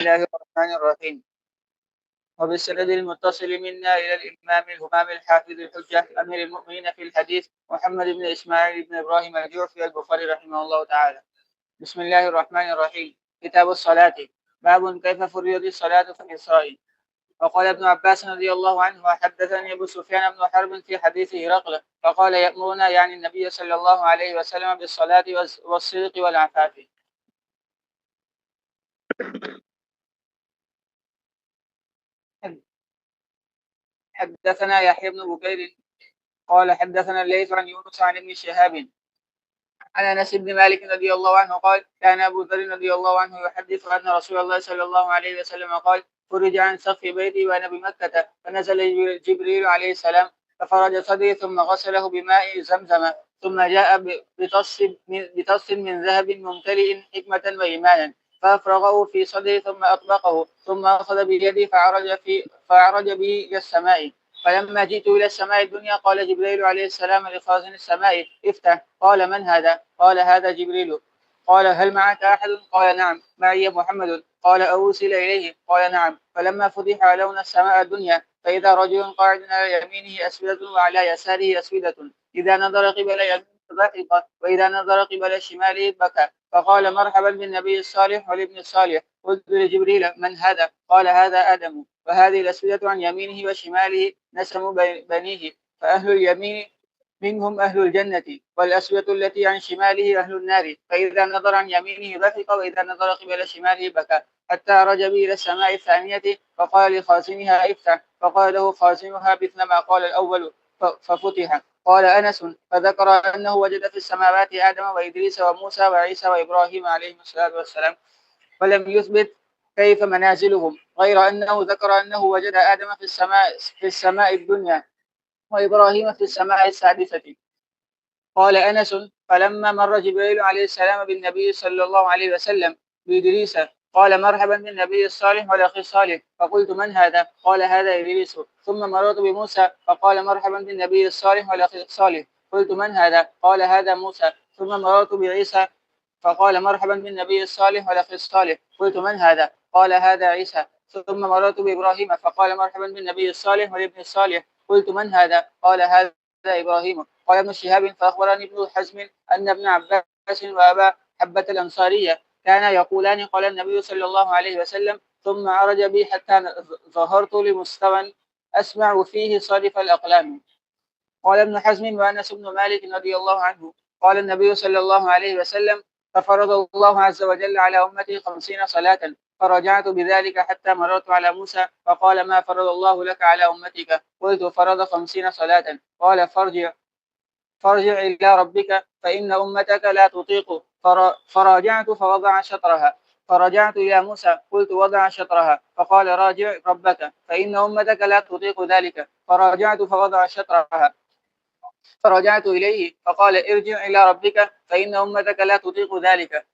الله الرحمن الرحيم. وبالسند المتصل منا إلى الإمام الهمام الحافظ الحجة أمير المؤمنين في الحديث محمد بن إسماعيل بن إبراهيم الجعفي البخاري رحمه الله تعالى. بسم الله الرحمن الرحيم. كتاب الصلاة. باب كيف فرضت الصلاة في إسرائيل. وقال ابن عباس رضي الله عنه وحدثني أبو سفيان بن حرب في حديث هرقل فقال يأمرنا يعني النبي صلى الله عليه وسلم بالصلاة والصدق والعفاف. حدثنا يحيى بن بكير قال حدثنا الليث عن يونس عن ابن شهاب عن انس بن مالك رضي الله عنه قال كان ابو ذر رضي الله عنه يحدث ان رسول الله صلى الله عليه وسلم قال فرج عن سقف بيتي وانا بمكه فنزل جبريل عليه السلام ففرج صدري ثم غسله بماء زمزم ثم جاء بطص من ذهب ممتلئ حكمه وايمانا فافرغه في صدري ثم اطبقه ثم اخذ بيدي فعرج به الى السماء. فلما جئت إلى السماء الدنيا قال جبريل عليه السلام لخازن السماء افتح. قال من هذا؟ قال هذا جبريل. قال هل معك أحد؟ قال نعم معي محمد. قال أوصل إليه؟ قال نعم. فلما فتح علونا السماء الدنيا فإذا رجل قاعد على يمينه أسودة وعلى يساره أسودة إذا نظر قبل يمينه ضحك وإذا نظر قبل شماله بكى فقال مرحبا بالنبي الصالح والابن الصالح. قلت لجبريل من هذا؟ قال هذا آدم وهذه الأسودة عن يمينه وشماله نسم بنيه فأهل اليمين منهم أهل الجنة والأسودة التي عن شماله أهل النار فإذا نظر عن يمينه ضحك وإذا نظر قبل شماله بكى حتى عرج به إلى السماء الثانية فقال لخازنها افتح فقال له خازنها مثل ما قال الأول ففتح. قال أنس فذكر أنه وجد في السماوات آدم وإدريس وموسى وعيسى وإبراهيم عليهم الصلاة والسلام ولم يثبت كيف منازلهم غير أنه ذكر أنه وجد آدم في السماء الدنيا وإبراهيم في السماء السادسة. قال أنس فلما مر جبريل عليه السلام بالنبي صلى الله عليه وسلم بإدريس قال مرحبا بالنبي الصالح والأخ الصالح فقلت من هذا؟ قال هذا إدريس. ثم مررت بموسى فقال مرحبا بالنبي الصالح والأخ الصالح قلت من هذا؟ قال هذا موسى. ثم مررت بعيسى فقال مرحبا بالنبي الصالح والأخ الصالح قلت من هذا؟ قال هذا عيسى. ثم مررت بإبراهيم فقال مرحبا بالنبي الصالح والابن الصالح قلت من هذا؟ قال هذا إبراهيم. قال ابن شهاب فأخبرني ابن حزم أن ابن عباس وأبا حبة الأنصارية كان يقولان قال النبي صلى الله عليه وسلم ثم عرج بي حتى ظهرت لمستوى أسمع فيه صادف الأقلام. قال ابن حزم وأنس بن مالك رضي الله عنه قال النبي صلى الله عليه وسلم ففرض الله عز وجل على أمتي 50 صلاة فرجعت بذلك حتى مررت على موسى فقال ما فرض الله لك على أمتك؟ قلت فرض 50 صلاة. قال فارجع إلى ربك فإن أمتك لا تطيق. فراجعت فوضع شطرها. فرجعت إلى موسى قلت وضع شطرها فقال راجع ربك فإن أمتك لا تطيق ذلك. فراجعت فوضع شطرها. فرجعت إليه فقال ارجع إلى ربك فإن أمتك لا تطيق ذلك.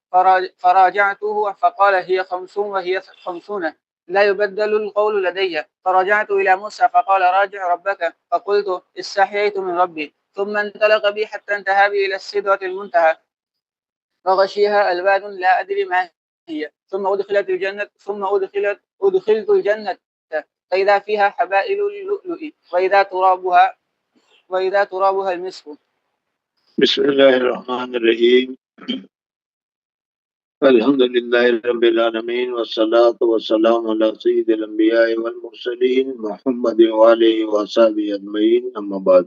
فراجعته فقال هي 50 وهي 50 لا يبدل القول لدي. فرجعت إلى موسى فقال راجع ربك فقلت استحييت من ربي. ثم انطلق بي حتى انتهى بي إلى السدرة المنتهى فغشيها ألبان لا أدري ما هي. ثم أدخلت الجنة فإذا فيها حبائل اللؤلؤ وإذا ترابها المسك. بسم الله الرحمن الرحيم. الحمد لله رب العالمين والصلاة والسلام على سيد الأنبياء والمرسلين محمد وآله وصحبه أجمعين أما بعد.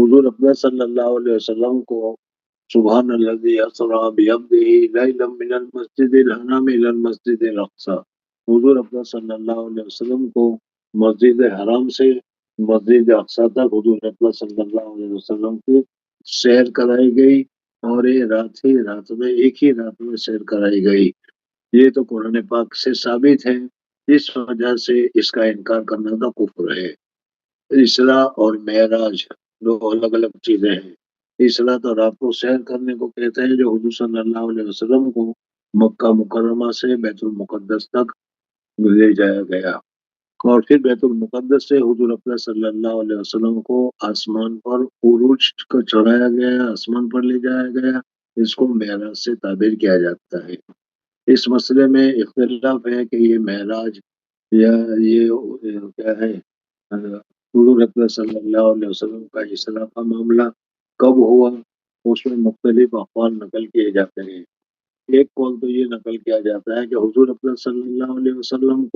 حضور اکرم صلی اللہ علیہ وسلم کو سبحان الذی اسری بعبدہ لیلا من المسجد الحرام الی المسجد الاقصی، حضور اکرم صلی اللہ علیہ وسلم کو مسجد حرام سے مسجد اقصی تک حضور اکرم صلی اللہ علیہ وسلم کی سیر کرائی گئی، اور یہ رات میں ایک ہی رات میں سیر کرائی گئی۔ یہ تو قرآن پاک سے ثابت ہے، اس وجہ سے اس کا انکار کرنا تو کفر ہے۔ اسراء اور معراج دو الگ الگ چیزیں ہیں۔ اسراء تو رات کو سیر کرنے کو کہتے ہیں، جو حضور صلی اللہ علیہ وسلم کو مکہ مکرمہ سے بیت المقدس تک لے جایا گیا، اور پھر بیت المقدس سے حضور اکرم صلی اللہ علیہ وسلم کو آسمان پر عروج کو چڑھایا گیا، آسمان پر لے جایا گیا۔ اس کو معراج سے تعبیر کیا جاتا ہے۔ اس مسئلے میں اختلاف ہے کہ یہ معراج یا یہ کیا ہے، حضور اکرم صلی اللہ علیہ وسلم کا اسراء کا معاملہ کب ہوا، اس میں مختلف اقوال نقل کیے جاتے ہیں۔ ایک قول تو یہ نقل کیا جاتا ہے کہ حضور اکرم صلی اللہ علیہ وسلم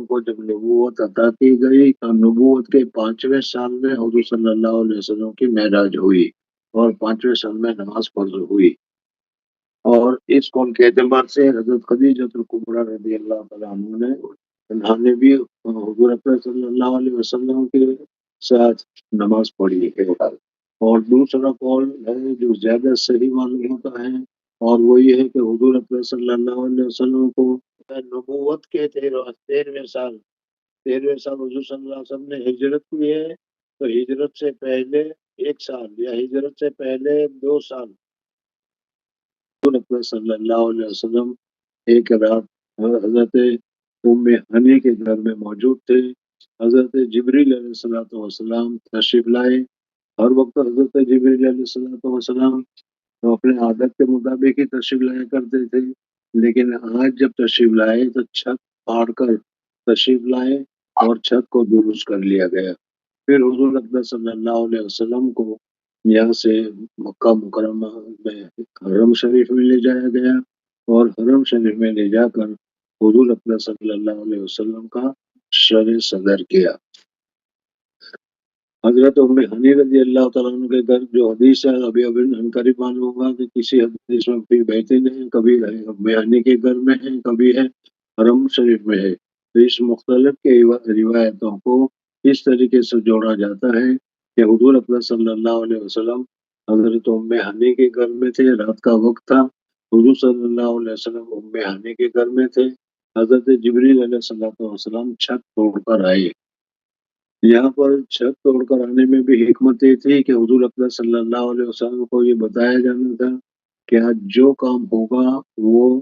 کو جب نبوت عطا کی گئی تو نبوت کے 5ویں سال میں حضور صلی اللہ علیہ وسلم کی معراج ہوئی، اور 5ویں سال میں نماز فرض ہوئی۔ اور اس قول کے اعتبار سے حضرت خدیجہ الکبریٰ رضی اللہ تعالیٰ عنہ نے بھی حضور اکرم صلی اللہ علیہ وسلم کے ساتھ نماز پڑھی ہے۔ اور دوسرا قول ہے جو زیادہ صحیح معلوم ہوتا ہے، اور وہ یہ ہے کہ حضور اکرم صلی اللہ علیہ وسلم کو نبوت کے 13ویں سال حضور صلی اللہ علیہ وسلم نے ہجرت کی ہے، تو ہجرت سے پہلے 1 سال یا ہجرت سے پہلے 2 سال حضور اکرم صلی اللہ علیہ وسلم ایک رات حضرت ام ہنی کے گھر میں موجود تھے۔ حضرت جبریل علیہ السلام تشریف لائے۔ ہر وقت حضرت جبریل علیہ السلام اپنے عادت کے مطابق ہی تشریف لایا کرتے تھے، لیکن آج جب تشریف لائے تو چھت پھاڑ کر تشریف لائے اور چھت کو درست کر لیا گیا۔ پھر حضور اکرم صلی اللہ علیہ وسلم کو یہاں سے مکہ مکرمہ میں حرم شریف میں لے جایا گیا، اور حرم شریف میں لے جا کر حضور اکرم صلی اللہ علیہ وسلم کا شرع صدر کیا۔ حضرت ام حنی رضی اللہ تعالیٰ عنہ کے گھر جو حدیث ہے، ابھی قریب معلوم ہوگا کہ کسی حدیث میں بھی بیٹھے نہیں، کبھی ام حنی کے گھر میں ہے، کبھی ہے حرم شریف میں ہے۔ تو اس مختلف کے روایتوں کو اس طریقے سے جوڑا جاتا ہے کہ حضور اکرم صلی اللہ علیہ وسلم حضرت ام حنی کے گھر میں تھے، رات کا وقت تھا، حضور صلی اللہ علیہ وسلم ام حنی کے گھر میں تھے، حضرت جبریل علیہ السلام چھت توڑ کر آئے۔ یہاں پر چھت توڑ کر آنے میں بھی حکمت یہ تھی کہ حضور اکرم صلی اللہ علیہ وسلم کو یہ بتایا جانا تھا کہ آج جو کام ہوگا وہ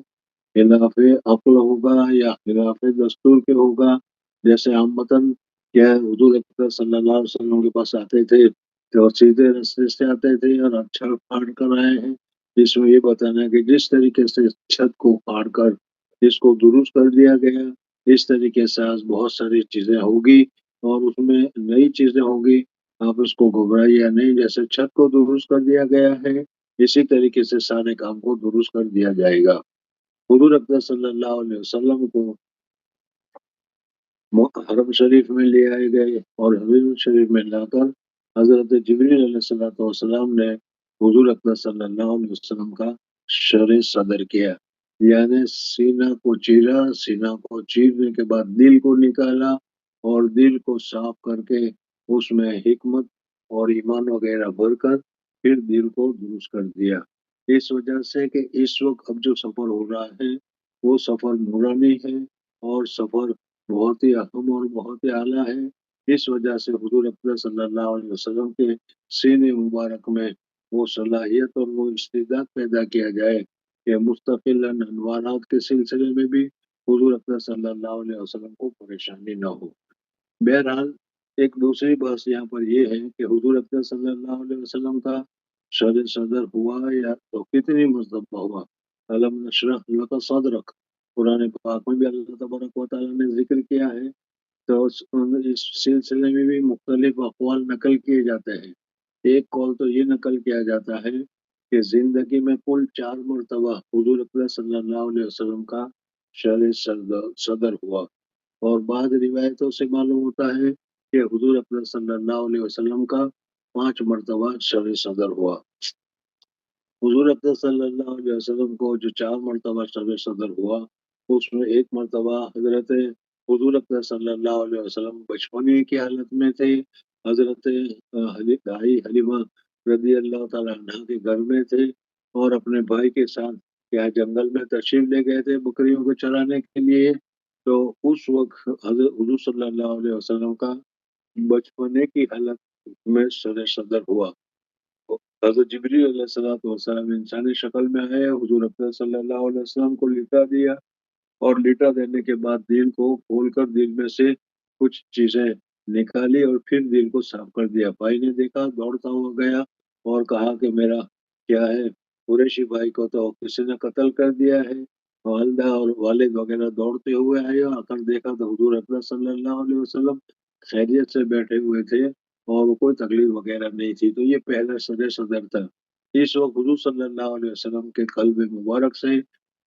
خلاف عقل ہوگا یا خلاف دستور کے ہوگا۔ جیسے عامتاً کیا حضور اکرم صلی اللہ علیہ وسلم کے پاس آتے تھے تو سیدھے راستے سے آتے تھے اور چھت پھاڑ کر آئے ہیں۔ اس میں یہ بتانا ہے کہ جس طریقے سے چھت کو پھاڑ کر اس کو درست کر دیا گیا، اس طریقے سے آج بہت ساری چیزیں ہوگی اور اس میں نئی چیزیں ہوگی، آپ اس کو گھبرائیے نہیں۔ جیسے چھت کو درست کر دیا گیا ہے، اسی طریقے سے سارے کام کو درست کر دیا جائے گا۔ حضور اکرم صلی اللہ علیہ وسلم کو حرم شریف میں لے آئے گئے، اور حرم شریف میں لا کر حضرت جبریل علیہ السلام نے حضور اکرم صلی اللہ علیہ وسلم کا شرع صدر کیا، یعنی سینہ کو چیرا، سینہ کو چیرنے کے بعد دل کو نکالا، اور دل کو صاف کر کے اس میں حکمت اور ایمان وغیرہ بھر کر پھر دل کو درست کر دیا۔ اس وجہ سے کہ اس وقت اب جو سفر ہو رہا ہے وہ سفر نورانی ہے، اور سفر بہت ہی اہم اور بہت ہی اعلیٰ ہے۔ اس وجہ سے حضور اکرم صلی اللہ علیہ وسلم کے سینے مبارک میں وہ صلاحیت اور وہ استعداد پیدا کیا جائے کہ مستقل انوارات کے سلسلے میں بھی حضور اکرم صلی اللہ علیہ وسلم کو پریشانی نہ ہو۔ بہرحال ایک دوسری بات یہاں پر یہ ہے کہ حضور اکرم صلی اللہ علیہ وسلم کا شرع صدر ہوا یا تو کتنی مرتبہ ہوا۔ علم نشرح لک صدرک، قرآن پاک میں بھی اللہ تبارک و تعالیٰ نے ذکر کیا ہے، تو اس سلسلے میں بھی مختلف اقوال نقل کیے جاتے ہیں۔ ایک قول تو یہ نقل کیا جاتا ہے کہ زندگی میں کل 4 مرتبہ حضور اکرم صلی اللہ علیہ وسلم کا شرع صدر ہوا، اور بعض روایتوں سے معلوم ہوتا ہے کہ حضور اکرم صلی اللہ علیہ وسلم کا 5 مرتبہ شر صدر ہوا۔ حضور اکرم صلی اللہ علیہ وسلم کو جو 4 مرتبہ شر صدر ہوا، اس میں ایک مرتبہ حضرت حضور اکرم صلی اللہ علیہ وسلم بچپنے کی حالت میں تھے، حضرت دائی حلیمہ رضی اللہ تعالیٰ عنہ کے گھر میں تھے اور اپنے بھائی کے ساتھ یہاں جنگل میں تشریف لے گئے تھے بکریوں کو چرانے کے لیے۔ تو اس وقت حضرت حضور صلی اللہ علیہ وسلم کا بچپنے کی حالت میں سر صدر ہوا۔ حضرت جبریل علیہ السلام انسانی شکل میں آئے، حضور اکرم صلی اللہ علیہ وسلم کو لٹا دیا اور لٹا دینے کے بعد دل کو کھول کر دل میں سے کچھ چیزیں نکالی اور پھر دل کو صاف کر دیا۔ بھائی نے دیکھا، دوڑتا ہوا گیا اور کہا کہ میرا کیا ہے، قریشی بھائی کو تو کسی نے قتل کر دیا ہے۔ والدہ اور والد وغیرہ دوڑتے ہوئے آئے، آ کر دیکھا تو حضور اکرم صلی اللہ علیہ وسلم خیریت سے بیٹھے ہوئے تھے اور کوئی تکلیف وغیرہ نہیں تھی۔ تو یہ پہلا سر صدر تھا۔ اس وقت حضور صلی اللہ علیہ وسلم کے قلب مبارک سے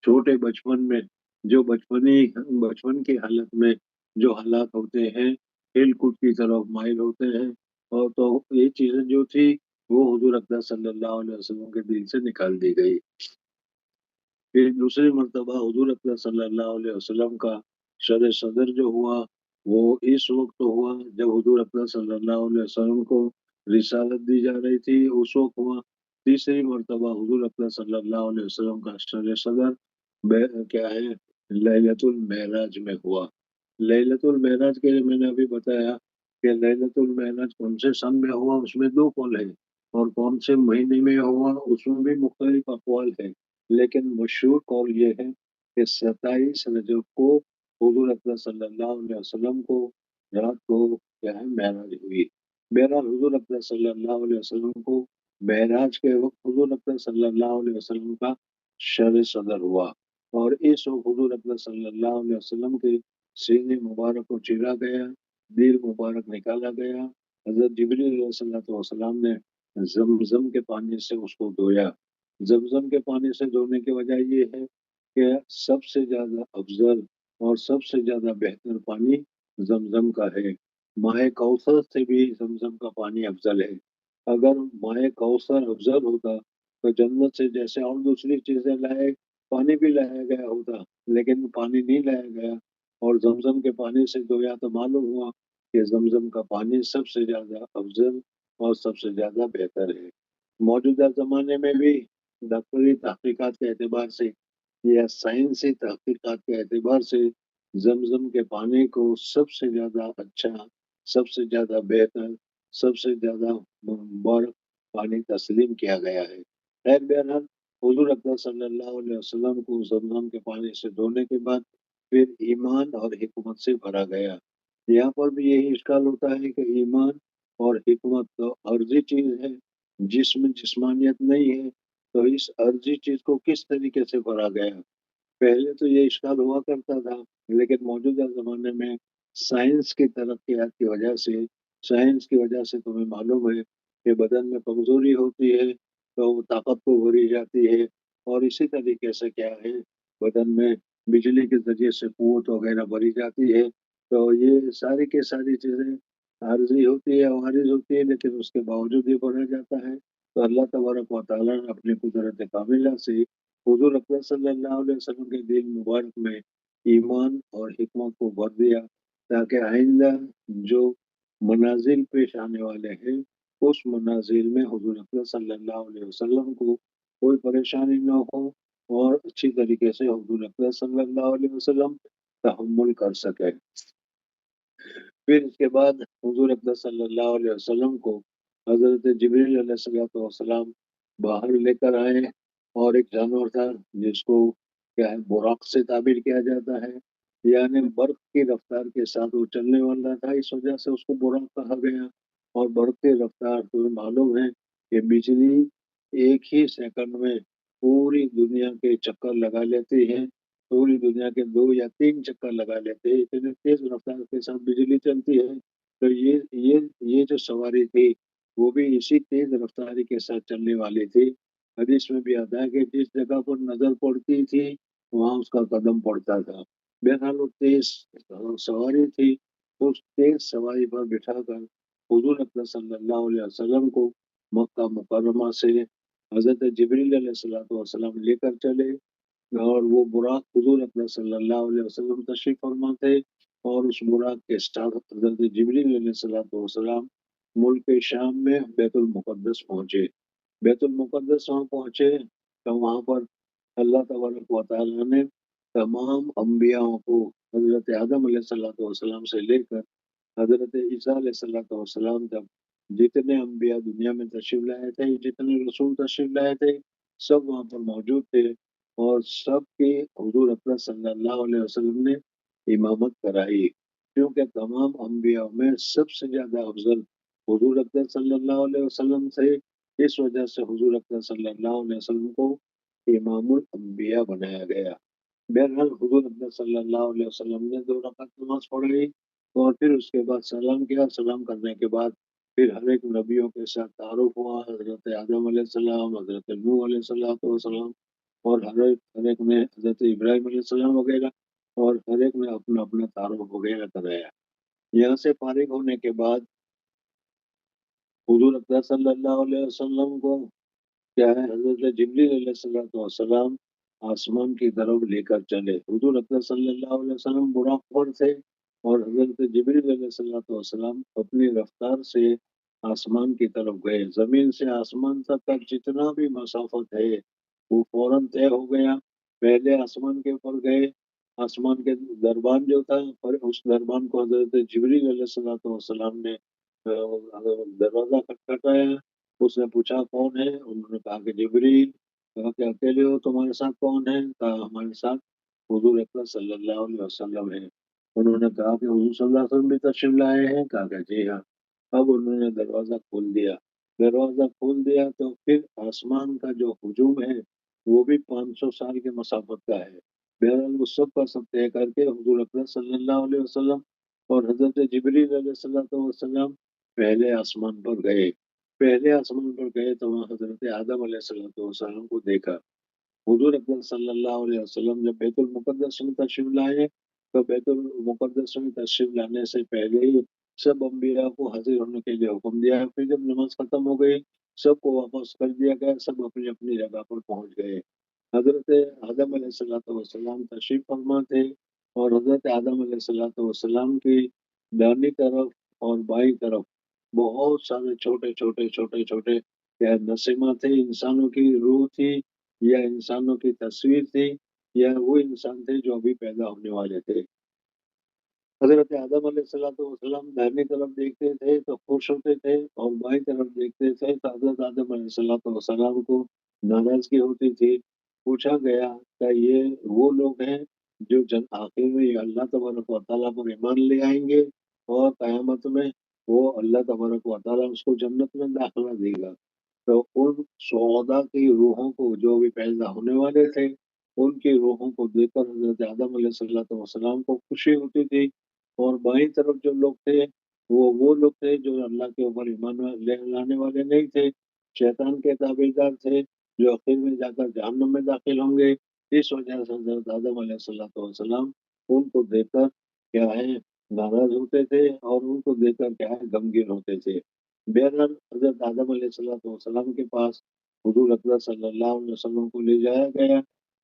چھوٹے بچپن میں جو بچپن کی حالت میں جو حالات ہوتے ہیں، کھیل کود کی طرف مائل ہوتے ہیں، اور تو یہ چیزیں جو تھی وہ حضور اکرم صلی اللہ علیہ وسلم کے دل سے نکال دی گئی۔ پھر دوسری مرتبہ حضور اکرم صلی اللہ علیہ وسلم کا شر صدر جو ہوا وہ اس وقت ہوا جب حضور اکرم صلی اللہ علیہ وسلم کو رسالت دی جا رہی تھی، اس وقت ہوا۔ تیسری مرتبہ حضور اکرم صلی اللہ علیہ وسلم کا شر صدر کیا ہے، لیلۃ المعراج میں ہوا۔ لیلۃ المعراج کے لیے میں نے ابھی بتایا کہ لیلۃ المعراج کون سے سن میں ہوا، اس میں 2 قول ہے، اور کون سے مہینے میں ہوا اس میں بھی مختلف اقوال ہے، لیکن مشہور قول یہ ہے کہ 27 رجب کو حضور اکرم صلی اللہ علیہ وسلم کو رات کو کیا ہے معراج ہوئی۔ بہرحال حضور اکرم صلی اللہ علیہ وسلم کو معراج کے وقت حضور اکرم صلی اللہ علیہ وسلم کا شر صدر ہوا، اور اس وقت حضور اکرم صلی اللہ علیہ وسلم کے سینے مبارک کو چیرا گیا، دل مبارک نکالا گیا۔ حضرت جبریل علیہ السلام نے زمزم کے پانی سے اس کو دھویا۔ زمزم کے پانی سے دھونے کی وجہ یہ ہے کہ سب سے زیادہ افضل اور سب سے زیادہ بہتر پانی زمزم کا ہے۔ ماہ کوثر سے بھی زمزم کا پانی افضل ہے۔ اگر ماہ کوثر افضل ہوتا تو جنت سے جیسے اور دوسری چیزیں لائے پانی بھی لایا گیا ہوتا، لیکن پانی نہیں لایا گیا اور زمزم کے پانی سے دھویا تو معلوم ہوا کہ زمزم کا پانی سب سے زیادہ افضل اور سب سے زیادہ بہتر ہے۔ موجودہ زمانے میں بھی ڈاکٹری تحقیقات کے اعتبار سے یا سائنسی تحقیقات کے اعتبار سے زمزم کے پانی کو سب سے زیادہ اچھا، سب سے زیادہ بہتر، سب سے زیادہ مبارک پانی تسلیم کیا گیا ہے۔ خیر بہرحال حضور اکرم صلی اللہ علیہ وسلم کو زمزم کے پانی سے دھونے کے بعد پھر ایمان اور حکمت سے بھرا گیا۔ یہاں پر بھی یہی اشکال ہوتا ہے کہ ایمان اور حکمت تو عرضی چیز ہے، جس میں جسمانیت نہیں ہے، تو اس عرضی چیز کو کس طریقے سے بھرا گیا؟ پہلے تو یہ اشکال ہوا کرتا تھا، لیکن موجودہ زمانے میں سائنس کی ترقیات کی وجہ سے، سائنس کی وجہ سے تمہیں معلوم ہے کہ بدن میں کمزوری ہوتی ہے تو وہ طاقت کو بھری جاتی ہے، اور اسی طریقے سے کیا ہے بدن میں بجلی کے ذریعے سے قوت وغیرہ بھری جاتی ہے۔ تو یہ ساری کی ساری چیزیں عارضی ہوتی ہے، عوارض ہوتی ہے، لیکن اس کے باوجود یہ بڑھا جاتا ہے۔ تو اللہ تبارک و تعالیٰ نے اپنی قدرت کاملہ سے حضور اکرم صلی اللہ علیہ وسلم کے دل مبارک میں ایمان اور حکمت کو بھر دیا، تاکہ آئندہ جو منازل پیش آنے والے ہیں اس منازل میں حضور اکرم صلی اللہ علیہ وسلم کو کوئی پریشانی نہ ہو اور اچھی طریقے سے حضور اکرم صلی اللہ علیہ وسلم تحمل کر سکے۔ پھر اس کے بعد حضور اکرم صلی اللہ علیہ وسلم کو حضرت جبریل علیہ السلام باہر لے کر آئے، اور ایک جانور تھا جس کو کیا ہے براق سے تعبیر کیا جاتا ہے، یعنی برق کی رفتار کے ساتھ وہ چلنے والا تھا، اس وجہ سے اس کو براق کہا گیا۔ اور برق کی رفتار تمہیں معلوم ہے کہ بجلی ایک ہی سیکنڈ میں پوری دنیا کے چکر لگا لیتی ہے، پوری دنیا کے 2 یا 3 چکر لگا لیتے ہیں، اتنی تیز رفتار کے ساتھ بجلی چلتی ہے۔ تو یہ جو سواری تھی وہ بھی اسی تیز رفتاری کے ساتھ چلنے والی تھی۔ حدیث میں بھی آتا ہے کہ جس جگہ پر نظر پڑتی تھی وہاں اس کا قدم پڑتا تھا۔ بہرحال وہ تیز سواری تھی، اس تیز سواری پر بٹھا کر حضور اکرم صلی اللہ علیہ وسلم کو مکہ مکرمہ سے حضرت جبریل علیہ السلام لے کر چلے، اور وہ براق حضور اکرم صلی اللہ علیہ وسلم تشریف فرما تھے، اور اس براق کے ساتھ حضرت جبریل علیہ السلام ملک شام میں بیت المقدس پہنچے۔ بیت المقدس وہاں پہنچے تو وہاں پر اللہ تبارک و تعالیٰ نے تمام انبیاءوں کو حضرت آدم علیہ السلام سے لے کر حضرت عیسیٰ علیہ السلام تک جتنے انبیاء دنیا میں تشریف لائے تھے، جتنے رسول تشریف لائے تھے، سب وہاں پر موجود تھے، اور سب کی حضور اکرم صلی اللہ علیہ وسلم نے امامت کرائی، کیونکہ تمام انبیاء میں سب سے زیادہ افضل حضور اکرم صلی اللہ علیہ وسلم تھے۔ اس وجہ سے حضور اکرم صلی اللہ علیہ وسلم کو امام الانبیاء بنایا گیا۔ بہرحال حضور اکرم صلی اللہ علیہ وسلم نے 2 رکعت نماز پڑھی، اور پھر اس کے بعد سلام کیا۔ سلام کرنے کے بعد پھر ہر ایک نبیوں کے ساتھ تعارف ہوا، حضرت آدم علیہ السلام، حضرت نوح علیہ السلام، اور ہر ایک نے حضرت ابراہیم علیہ السلام وغیرہ، اور ہر ایک نے اپنا اپنا تعارف وغیرہ کرایا۔ یہاں سے فارغ ہونے کے بعد حضور اکرم صلی اللہ علیہ وسلم کو کیا ہے، حضرت جبریل علیہ السلام آسمان کی طرف لے کر چلے۔ حضور اکرم صلی اللہ علیہ وسلم براق پر تھے، اور حضرت جبریل علیہ السلام اپنی رفتار سے آسمان کی طرف گئے۔ زمین سے آسمان تک کا جتنا بھی مسافت ہے وہ فوراً طے ہو گیا۔ پہلے آسمان کے اوپر گئے، آسمان کے دربان جو تھا، اور اس دربان کو حضرت جبریل علیہ السلام نے دروازہ کھٹکھٹایا۔ اس نے پوچھا کون ہے؟ انہوں نے کہا کہ جبریل۔ کہا کہ اکیلے ہو؟ تمہارے ساتھ کون ہے؟ کہا ہمارے ساتھ حضور اکرم صلی اللہ علیہ وسلم ہے۔ انہوں نے کہا کہ حضور صلی اللہ علیہ وسلم بھی تشریف لائے ہیں؟ کہا کہ جی ہاں۔ اب انہوں نے دروازہ کھول دیا۔ دروازہ کھول دیا تو پھر آسمان کا جو ہجوم ہے وہ بھی 500 سال کے مسافت کا ہے۔ بہرحال وہ سب کا سب طے کر کے حضور اکرم صلی اللہ علیہ وسلم اور حضرت جبریل علیہ السلام پہلے آسمان پر گئے۔ پہلے آسمان پر گئے تو وہاں حضرت آدم علیہ السلام کو دیکھا۔ حضور اکرم صلی اللہ علیہ وسلم جب بیت المقدس میں تشریف لائے تو بیت المقدس میں تشریف لانے سے پہلے ہی سب انبیاء کو حاضر ہونے کے لیے حکم دیا۔ پھر جب نماز ختم ہو گئی سب کو واپس کر دیا گیا، سب اپنی اپنی جگہ پر پہنچ گئے۔ حضرت آدم علیہ السلام تشریف فرما تھے، اور حضرت آدم علیہ السلام کی دانی طرف اور بائیں طرف بہت سارے چھوٹے چھوٹے چھوٹے چھوٹے یا نسیمہ تھے، انسانوں کی روح تھی، یا انسانوں کی تصویر تھی، یا وہ انسان تھے جو ابھی پیدا ہونے والے تھے۔ حضرت آدم علیہ السلام دائیں طرف دیکھتے تھے تو خوش ہوتے تھے، اور بائیں طرف دیکھتے تھے تو حضرت آدم علیہ السلام کو ناراضگی ہوتی تھی۔ پوچھا گیا کہ یہ وہ لوگ ہیں جو آخر میں یہ اللہ تبارک و تعالیٰ پر ایمان لے آئیں گے، اور قیامت میں وہ اللہ تبارک و تعالیٰ اس کو جنت میں داخلہ دے گا۔ تو ان سودا کی روحوں کو جو بھی پیدا ہونے والے تھے ان کی روحوں کو دیکھ کر حضرت آدم علیہ السلام کو خوشی ہوتی تھی، اور بائیں طرف جو لوگ تھے وہ لوگ تھے جو اللہ کے اوپر ایمان لانے والے نہیں تھے، شیطان کے تابع دار تھے، جو آخر میں جا کر جہنم میں داخل ہوں گے۔ اس وجہ سے حضرت آدم علیہ السلام ان کو دیکھ کر کیا ہے ناراض ہوتے تھے، اور ان کو دیکھ کر کیا ہے غمگین ہوتے تھے۔ بہرحال حضرت آدم علیہ السلام کے پاس حضور اکرم صلی اللہ علیہ وسلم کو لے جایا گیا۔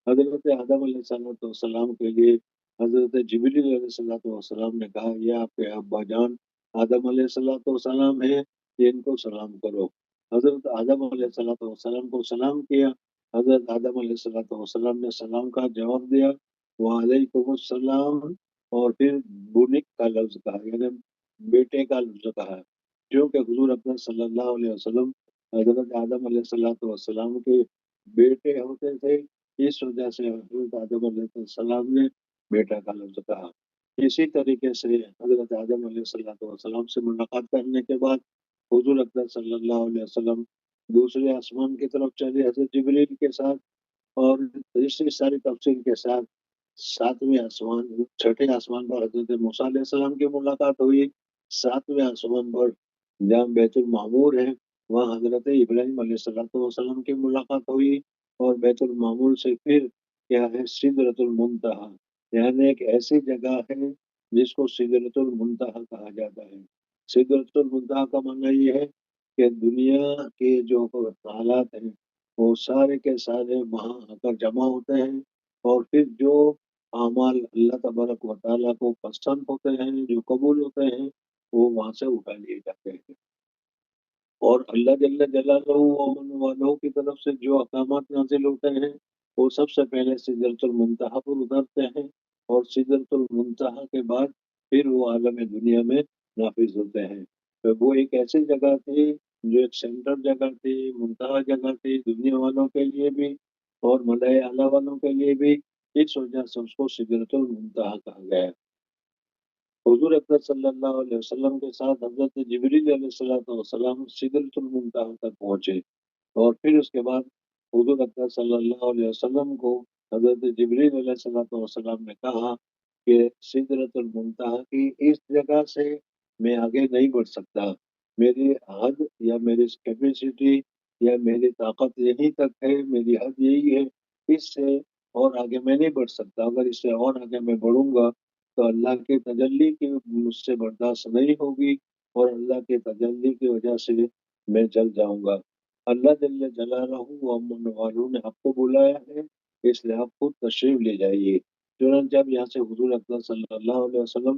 حضرت آدم علیہ السلام کے لیے حضرت جبریل علیہ السلام نے کہا یہ آپ کے ابا جان آدم علیہ السلام ہیں، یہ ان کو سلام کرو۔ حضرت آدم علیہ السلام کو سلام کیا۔ حضرت آدم علیہ السلام نے سلام کا جواب دیا، وعلیکم السلام، اور پھر بنک کا لفظ کہا، یعنی بیٹے کا لفظ کہا، کیونکہ حضور اکرم صلی اللہ علیہ وسلم حضرت آدم علیہ السلام کے بیٹے ہوتے تھے، اس وجہ سے حضرت آدم علیہ السلام نے بیٹا کا لفظ کہا۔ اسی طریقے سے حضرت آدم علیہ السلام سے ملاقات کرنے کے بعد حضور اکرم صلی اللہ علیہ وسلم دوسرے آسمان کی طرف چلے حضرت جبریل کے ساتھ، اور اسی ساری تفصیل کے ساتھ ساتویں آسمان چھٹے آسمان پر حضرت موسیٰ علیہ السلام کی ملاقات ہوئی۔ ساتویں آسمان پر جہاں بیت المعمور ہے وہاں حضرت ابراہیم علیہ السلام کی ملاقات ہوئی، اور بیت المعمور سے پھر کیا ہے سدرۃ المنتہا، یعنی ایک ایسی جگہ ہے جس کو سدرۃ المنتہا کہا جاتا ہے۔ سدرۃ المنتہا کا معنی یہ ہے کہ دنیا کے جو حالات ہیں وہ سارے کے سارے وہاں آ کر جمع ہوتے ہیں، اور پھر جو اعمال اللہ تبارک و تعالیٰ کو پسند ہوتے ہیں، جو قبول ہوتے ہیں، وہ وہاں سے اٹھا لیے جاتے ہیں، اور اللہ جل جلالہ و من والوں کی طرف سے جو احکامات نازل ہوتے ہیں وہ سب سے پہلے سدرۃ المنتہا پر اترتے ہیں، اور سدرۃ المنتہا کے بعد پھر وہ عالم دنیا میں نافذ ہوتے ہیں۔ تو وہ ایک ایسی جگہ تھی جو ایک سینٹر جگہ تھی، منتہا جگہ تھی دنیا والوں کے لیے بھی اور ملائے اعلیٰ والوں کے لیے بھی، اس وجہ سے اس کو سدرۃ المنتہا کہا گیا ہے۔ حضور اکرم صلی اللہ علیہ وسلم کے ساتھ حضرت جبریل علیہ الصلوۃ والسلام سدرۃ المنتہا تک پہنچے، اور پھر اس کے بعد حضور اکرم صلی اللہ علیہ وسلم کو حضرت جبریل علیہ الصلوۃ والسلام نے کہا کہ سدرۃ المنتہا کی اس جگہ سے میں آگے نہیں بڑھ سکتا، میری حد یا میری کیپیسٹی یا میری طاقت یہیں تک ہے، میری حد یہی ہے، اس سے اور آگے میں نہیں بڑھ سکتا، اگر اس سے اور آگے میں بڑھوں گا تو اللہ کے تجلی کی مجھ سے برداشت نہیں ہوگی، اور اللہ کے تجلی کی وجہ سے میں جل جاؤں گا۔ اللہ جل جلالہ و امن والوں نے آپ کو بلایا ہے، اس لیے آپ خود تشریف لے جائیے۔ چنانچہ اب یہاں سے حضور اکرم صلی اللہ علیہ وسلم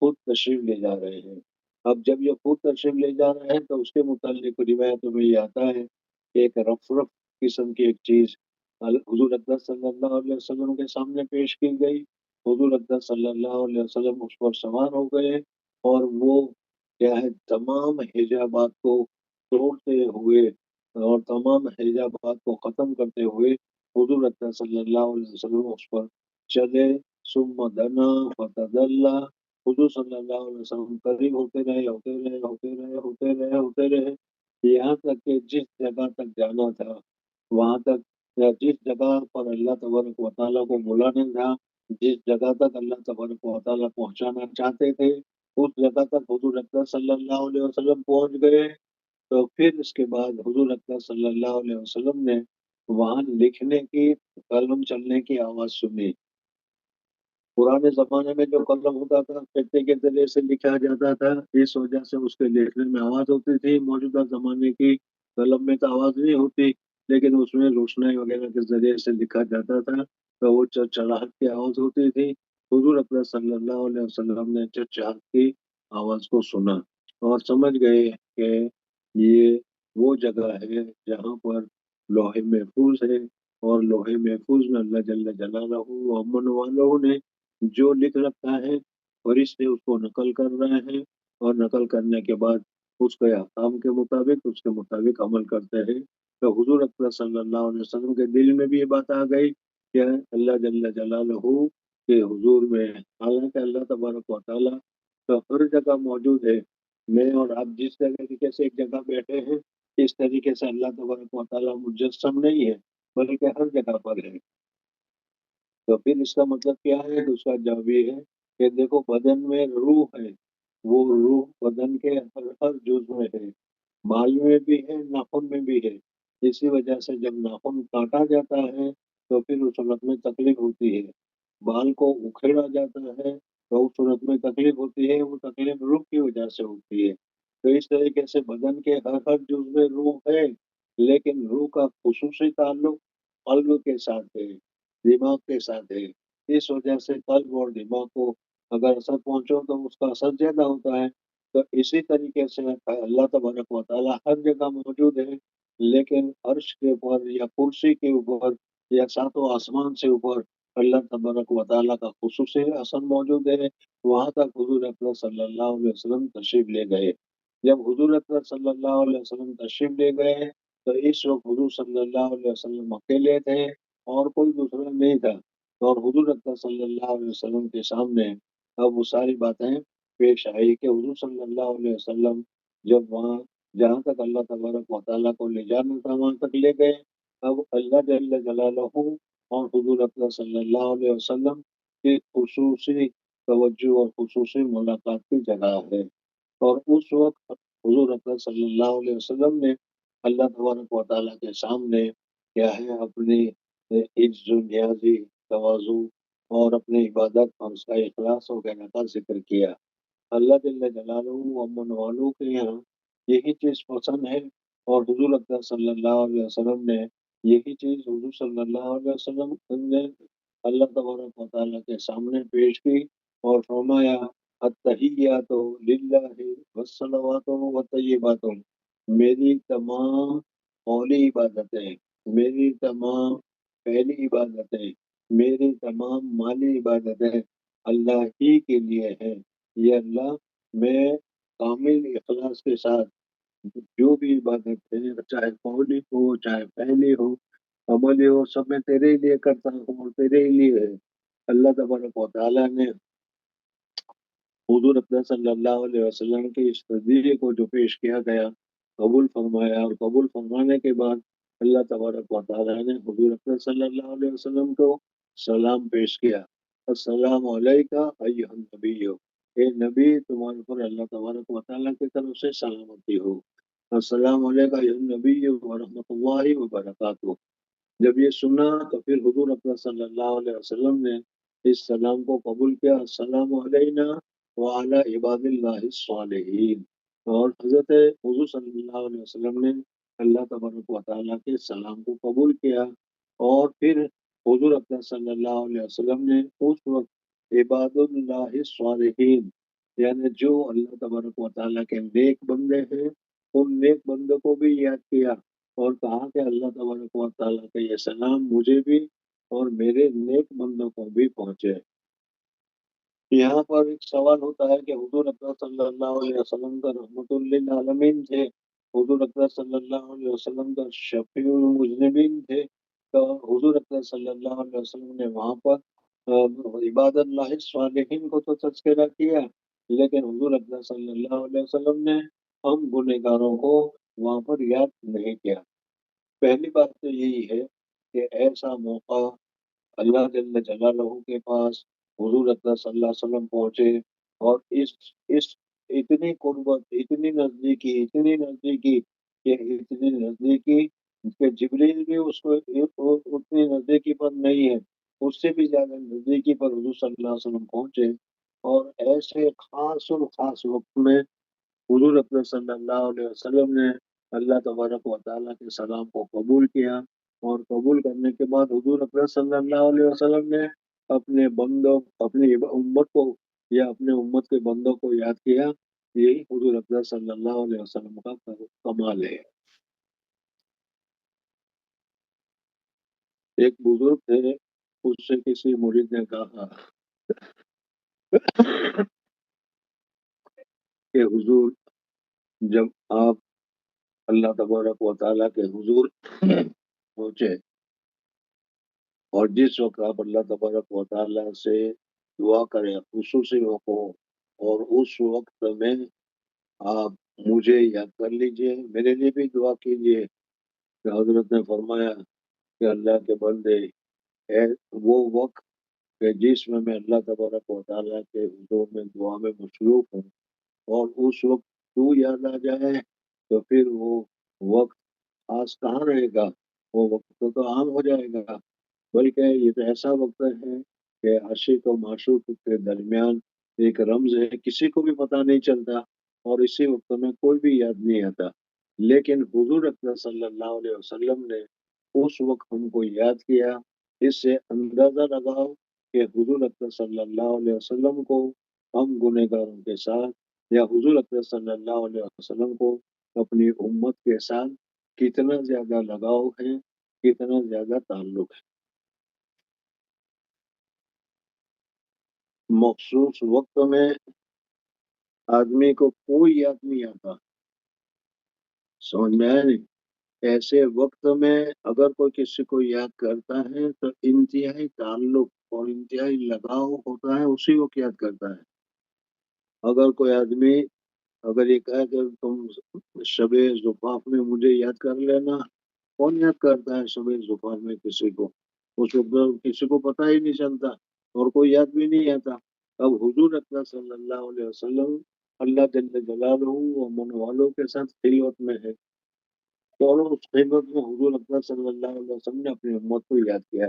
خود تشریف لے جا رہے ہیں۔ اب جب یہ خود تشریف لے جا رہے ہیں تو اس کے متعلق روایتوں میں یہ آتا ہے کہ ایک رف رف قسم کی ایک چیز حضور اکرم صلی اللہ علیہ وسلم کے سامنے پیش کی گئی۔ حضور اکرم صلی اللہ علیہ وسلم اس پر سوار ہو گئے، اور وہ کیا ہے تمام حجابات کو توڑتے ہوئے اور تمام حجابات کو ختم کرتے ہوئے حضور اکرم صلی اللہ علیہ وسلم اس پر چلے، ثم دنا فتدلى، حضور صلی اللہ علیہ وسلم قریب ہوتے رہے ہوتے رہے ہوتے رہے ہوتے رہے ہوتے رہے، یہاں تک کہ جس جگہ تک جانا تھا وہاں تک، یا جس جگہ پر اللہ تبارک و تعالیٰ کو بلانا تھا، جس جگہ تک اللہ تبارک و تعالیٰ پہنچانا چاہتے تھے، اس جگہ تک حضور اکرم صلی اللہ علیہ وسلم پہنچ گئے۔ تو پھر اس کے بعد حضور اکرم صلی اللہ علیہ وسلم نے وہاں لکھنے کی، قلم چلنے کی آواز سنی۔ پرانے زمانے میں جو قلم ہوتا تھا خطے کے ذریعے سے لکھا جاتا تھا، اس وجہ سے اس کے لکھنے میں آواز ہوتی تھی۔ موجودہ زمانے کی قلم میں تو آواز نہیں ہوتی، لیکن اس میں روشنائی وغیرہ کے ذریعے سے لکھا جاتا تھا تو وہ چڑچڑاہٹ کی آواز ہوتی تھی۔ حضور اکرم صلی اللہ علیہ وسلم نے چڑچڑاہٹ کی آواز کو سنا اور سمجھ گئے کہ یہ وہ جگہ ہے جہاں پر لوح محفوظ ہے، اور لوح محفوظ میں اللہ جل جلالہ و امن والوں نے جو لکھ رکھا ہے، فرشتے اس کو نقل کر رہے ہیں، اور نقل کرنے کے بعد اس کے احکام کے مطابق اس کے مطابق عمل کرتے ہیں۔ تو حضور اکرم صلی اللہ علیہ وسلم کے دل میں بھی یہ بات آ گئی کہ اللہ جل جلالہ کے حضور میں، حالانکہ اللہ تبارک و تعالیٰ تو ہر جگہ موجود ہے، میں اور آپ جس طریقے سے ایک جگہ بیٹھے ہیں اس طریقے سے اللہ تبارک و تعالیٰ مجسم نہیں ہے، بلکہ ہر جگہ پر ہے۔ تو پھر اس کا مطلب کیا ہے؟ اس کا جواب یہ ہے کہ دیکھو بدن میں روح ہے، وہ روح بدن کے ہر جز میں ہے، بال میں بھی ہے، ناخن میں بھی ہے۔ اسی وجہ سے جب ناخن کاٹا جاتا ہے تو پھر اس صورت میں تکلیف ہوتی ہے، بال کو اکھیڑا جاتا ہے تو اس صورت میں تکلیف ہوتی ہے، وہ تکلیف روح کی وجہ سے ہوتی ہے۔ تو اس طریقے سے بدن کے ہر جز میں روح ہے، لیکن روح کا خصوصی تعلق قلب کے ساتھ ہے، دماغ کے ساتھ ہے۔ اس وجہ سے قلب اور دماغ کو اگر اثر پہنچو تو اس کا اثر زیادہ ہوتا ہے۔ تو اسی طریقے سے اللہ تبارک و تعالیٰ ہر جگہ موجود ہے، لیکن عرش کے اوپر یا کرسی کے اوپر یا ساتوں آسمان سے اوپر اللہ تبارک و تعالیٰ کا خصوصی اثر موجود ہے۔ وہاں تک حضور اکرم صلی اللہ علیہ وسلم تشریف لے گئے۔ جب حضور اکرم صلی اللہ علیہ وسلم تشریف لے گئے تو اس وقت حضور صلی اللہ علیہ وسلم اکیلے تھے اور کوئی دوسرا نہیں تھا، اور حضور اکرم صلی اللہ علیہ وسلم کے سامنے اب وہ ساری باتیں پیش آئی کہ حضور صلی اللہ علیہ وسلم جب وہاں جہاں تک اللہ تبارک و تعالیٰ کو لے جانا تھا وہاں تک لے گئے۔ اب اللہ جل جلالہ اور حضور اکرم صلی اللہ علیہ وسلم کی خصوصی توجہ اور خصوصی ملاقات کی جگہ ہے، اور اس وقت حضور اکرم صلی اللہ علیہ وسلم نے اللہ تبارک و تعالیٰ کے سامنے کیا ہے اپنی عجز و نیازی، تواضع اور اپنی عبادت اور اس کا اخلاص وغیرہ کا ذکر کیا۔ اللہ جل جلالہ امن والوں کے یہاں یہی چیز پسند ہے، اور حضور اکرم صلی اللہ علیہ وسلم نے یہی چیز حضور صلی اللہ علیہ وسلم نے اللہ تبارک و تعالیٰ کے سامنے پیش کی اور فرمایا التحیات للہ والصلوات والطیبات، میری تمام قولی عبادتیں، میری تمام پہلی عبادتیں، میری تمام مالی عبادتیں اللہ ہی کے لیے ہیں۔ یہ اللہ، میں کامل اخلاص کے ساتھ جو بھی عبادت ہے، چاہے قولی ہو چاہے پہلی ہو عملی ہو، سب میں تیرے ہی لیے کرتا ہوں اور تیرے ہی لیے ہے۔ اللہ تبارک و تعالیٰ نے حضور اکرم صلی اللہ علیہ وسلم کی اس تجزیے کو جو پیش کیا گیا قبول فرمایا، اور قبول فرمانے کے بعد اللہ تبارک و تعالیٰ نے حضور اکرم صلی اللہ علیہ وسلم کو سلام پیش کیا، السلام علیکہ ایھا النبی، اے نبی تمہارے پر اللہ تبارک و تعالیٰ کی طرف سے سلامتی ہو، السلام علیکہ ایھا النبی ورحمۃ اللہ وبرکاتہ۔ جب یہ سنا تو پھر حضور اکرم صلی اللہ علیہ وسلم نے اس سلام کو قبول کیا، السلام علینا وعلی عباد اللہ الصالحین، اور حضرت حضور صلی اللہ علیہ وسلم نے اللہ تبارک و تعالیٰ کے سلام کو قبول کیا، اور پھر حضور اکرم صلی اللہ علیہ وسلم نے اس وقت عباد اللہ الصالحین، یعنی جو اللہ تبارک و تعالیٰ کے نیک بندے ہیں، ان نیک بندوں کو بھی یاد کیا اور کہا کہ اللہ تبارک و تعالیٰ کا یہ سلام مجھے بھی اور میرے نیک بندوں کو بھی پہنچے۔ یہاں پر ایک سوال ہوتا ہے کہ حضور اکرم صلی اللہ علیہ وسلم کا رحمت للعالمین تھے، حضور اکرم صلی اللہ علیہ وسلم کا شفیع المذنبین تھے، تو حضور اکرم صلی اللہ علیہ وسلم نے وہاں پر عباد اللہ الصالحین کو تو تذکرہ کیا، لیکن حضور اکرم صلی اللہ علیہ وسلم نے ہم گنہگاروں کو وہاں پر یاد نہیں کیا۔ پہلی بات تو یہی ہے کہ ایسا موقع اللہ جل جلالہ کے پاس حضور اکرم صلی اللہ علیہ وسلم پہنچے، اور اس اتنی قربت، اتنی نزدیکی کہ اتنی نزدیکی کہ جبریل بھی اس کو اتنی نزدیکی پر نہیں ہے، اس سے بھی زیادہ نزدیکی پر حضور صلی اللہ علیہ وسلم پہنچے، اور ایسے خاص اور خاص وقت میں حضور اکرم صلی اللہ علیہ وسلم نے اللہ تبارک و تعالیٰ کے سلام کو قبول کیا، اور قبول کرنے کے بعد حضور اکرم صلی اللہ علیہ وسلم نے اپنے بندوں، اپنی امت کو یا اپنے امت کے بندوں کو یاد کیا۔ یہی حضور اکرم صلی اللہ علیہ وسلم کا کمال ہے۔ ایک بزرگ تھے، اس سے کسی مرید نے کہا کہ حضور، جب آپ اللہ تبارک و تعالیٰ کے حضور پہنچے، اور جس وقت آپ اللہ تبارک و تعالیٰ سے دعا کریں خصوصی موقع، اور اس وقت میں آپ مجھے یاد کر لیجئے، میرے لیے بھی دعا کیجئے۔ کہ حضرت نے فرمایا کہ اللہ کے بندے، ہے وہ وقت کہ جس میں اللہ تبارک و تعالیٰ کے حضور میں دعا میں مصروف ہوں، اور اس وقت تو یاد آ جائے تو پھر وہ وقت خاص کہاں رہے گا، وہ وقت تو عام ہو جائے گا، بلکہ یہ تو ایسا وقت ہے کہ عاشق و معشوق کے درمیان ایک رمز ہے، کسی کو بھی پتہ نہیں چلتا، اور اسی وقت میں کوئی بھی یاد نہیں آتا، لیکن حضور اکرم صلی اللہ علیہ وسلم نے اس وقت ہم کو یاد کیا۔ اس سے اندازہ لگاؤ کہ حضور اکرم صلی اللہ علیہ وسلم کو ہم گنہگاروں کے ساتھ، یا حضور اکرم صلی اللہ علیہ وسلم کو اپنی امت کے ساتھ کتنا زیادہ لگاؤ ہے، کتنا زیادہ تعلق ہے۔ مخصوص وقت میں آدمی کو کوئی یاد نہیں آتا، سمجھ میں آیا نہیں؟ ایسے وقت میں اگر کوئی کسی کو یاد کرتا ہے تو انتہائی تعلق اور انتہائی لگاؤ ہوتا ہے، اسی کو یاد کرتا ہے۔ اگر کوئی آدمی اگر یہ کہے کہ تم شب زفاف میں مجھے یاد کر لینا، کون یاد کرتا ہے شب زفاف میں کسی کو؟ اس وقت کسی کو پتہ ہی نہیں چلتا، اور کوئی یاد بھی نہیں آتا۔ اب حضور اکرم صلی اللہ علیہ وسلم اللہ جل جلالہ و من والوں کے ساتھ خلوت میں ہے، تو اس خلوت میں حضور اکرم صلی اللہ علیہ وسلم نے اپنی امت کو یاد کیا۔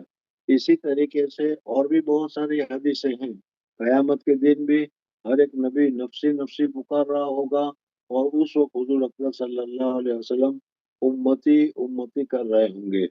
اسی طریقے سے اور بھی بہت ساری حدیثیں ہیں. قیامت کے دن بھی ہر ایک نبی نفسی نفسی پکار رہا ہوگا، اور اس وقت حضور اکرم صلی اللہ علیہ وسلم امتی امتی کر رہے ہوں گے.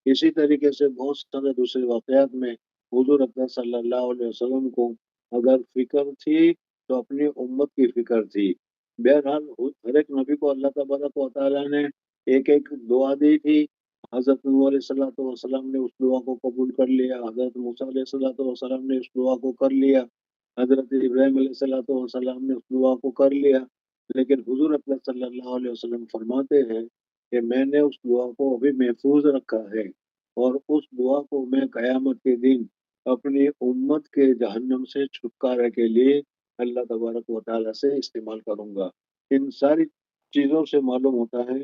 اسی طریقے سے بہت سارے دوسرے واقعات میں حضور اکرم صلی اللہ علیہ وسلم کو اگر فکر تھی تو اپنی امت کی فکر تھی. بہرحال ہر ایک نبی کو اللہ تبارک و تعالیٰ نے ایک ایک دعا دی تھی. حضرت نوح علیہ الصلوۃ والسلام نے اس دعا کو قبول کر لیا، حضرت موسیٰ علیہ الصلوۃ والسلام نے اس دعا کو کر لیا، حضرت ابراہیم علیہ الصلوۃ والسلام نے اس دعا کو کر لیا. لیکن حضور اکرم صلی اللہ علیہ وسلم فرماتے ہیں کہ میں نے اس دعا کو ابھی محفوظ رکھا ہے، اور اس دعا کو میں قیامت کے دن اپنی امت کے جہنم سے چھٹکارے کے لیے اللہ تبارک و تعالیٰ سے استعمال کروں گا. ان ساری چیزوں سے معلوم ہوتا ہے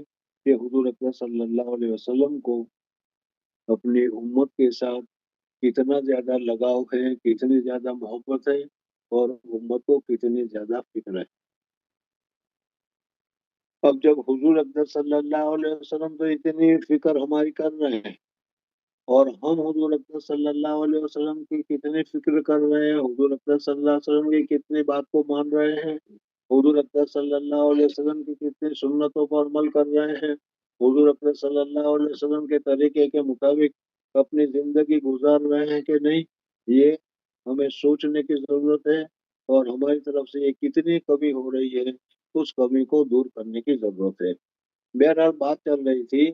کہ حضور اکرم صلی اللہ علیہ وسلم کو اپنی امت کے ساتھ کتنا زیادہ لگاؤ ہے، کتنی زیادہ محبت ہے، اور امت کو کتنی زیادہ فکر ہے. اب جب حضور اکرم صلی اللہ علیہ وسلم تو اتنی فکر ہماری کر رہے ہیں، اور ہم حضور اکرم صلی اللہ علیہ وسلم کی کتنی فکر کر رہے ہیں، حضور اکرم صلی اللہ علیہ وسلم کی کتنی بات کو مان رہے ہیں، حضور اکرم صلی اللہ علیہ وسلم کی کتنی سنتوں پر عمل کر رہے ہیں، حضور اکرم صلی اللہ علیہ وسلم کے طریقے کے مطابق اپنی زندگی گزار رہے ہیں کہ نہیں، یہ ہمیں سوچنے کی ضرورت ہے. اور ہماری طرف سے یہ کتنی کمی ہو رہی ہے، اس کمی کو دور کرنے کی ضرورت ہے. بہرحال بات چل رہی تھی.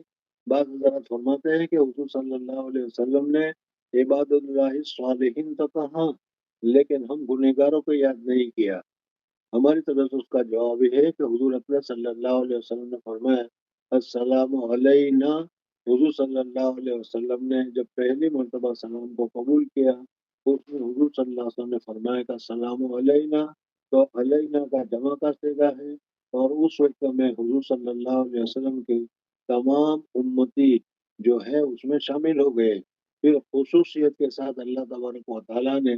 بعض حضرات فرماتے ہیں کہ حضور صلی اللہ علیہ وسلم نے عباد اللہ صالحین تو کہا، لیکن ہم گنہگاروں کو یاد نہیں کیا. ہماری طرف سے اس کا جواب یہ ہے کہ حضور اکرم صلی اللہ علیہ وسلم نے فرمایا السلام علینا. حضور صلی اللہ علیہ وسلم نے جب پہلی مرتبہ سلام کو قبول کیا تو اس میں حضور صلی اللہ علیہ وسلم نے فرمایا کہ السلام علینا، تو علینا کا جمع کا صیغہ ہے، اور اس وقت میں حضور صلی اللہ علیہ وسلم کی تمام امتی جو ہے اس میں شامل ہو گئے. پھر خصوصیت کے ساتھ اللہ تبارک و تعالیٰ نے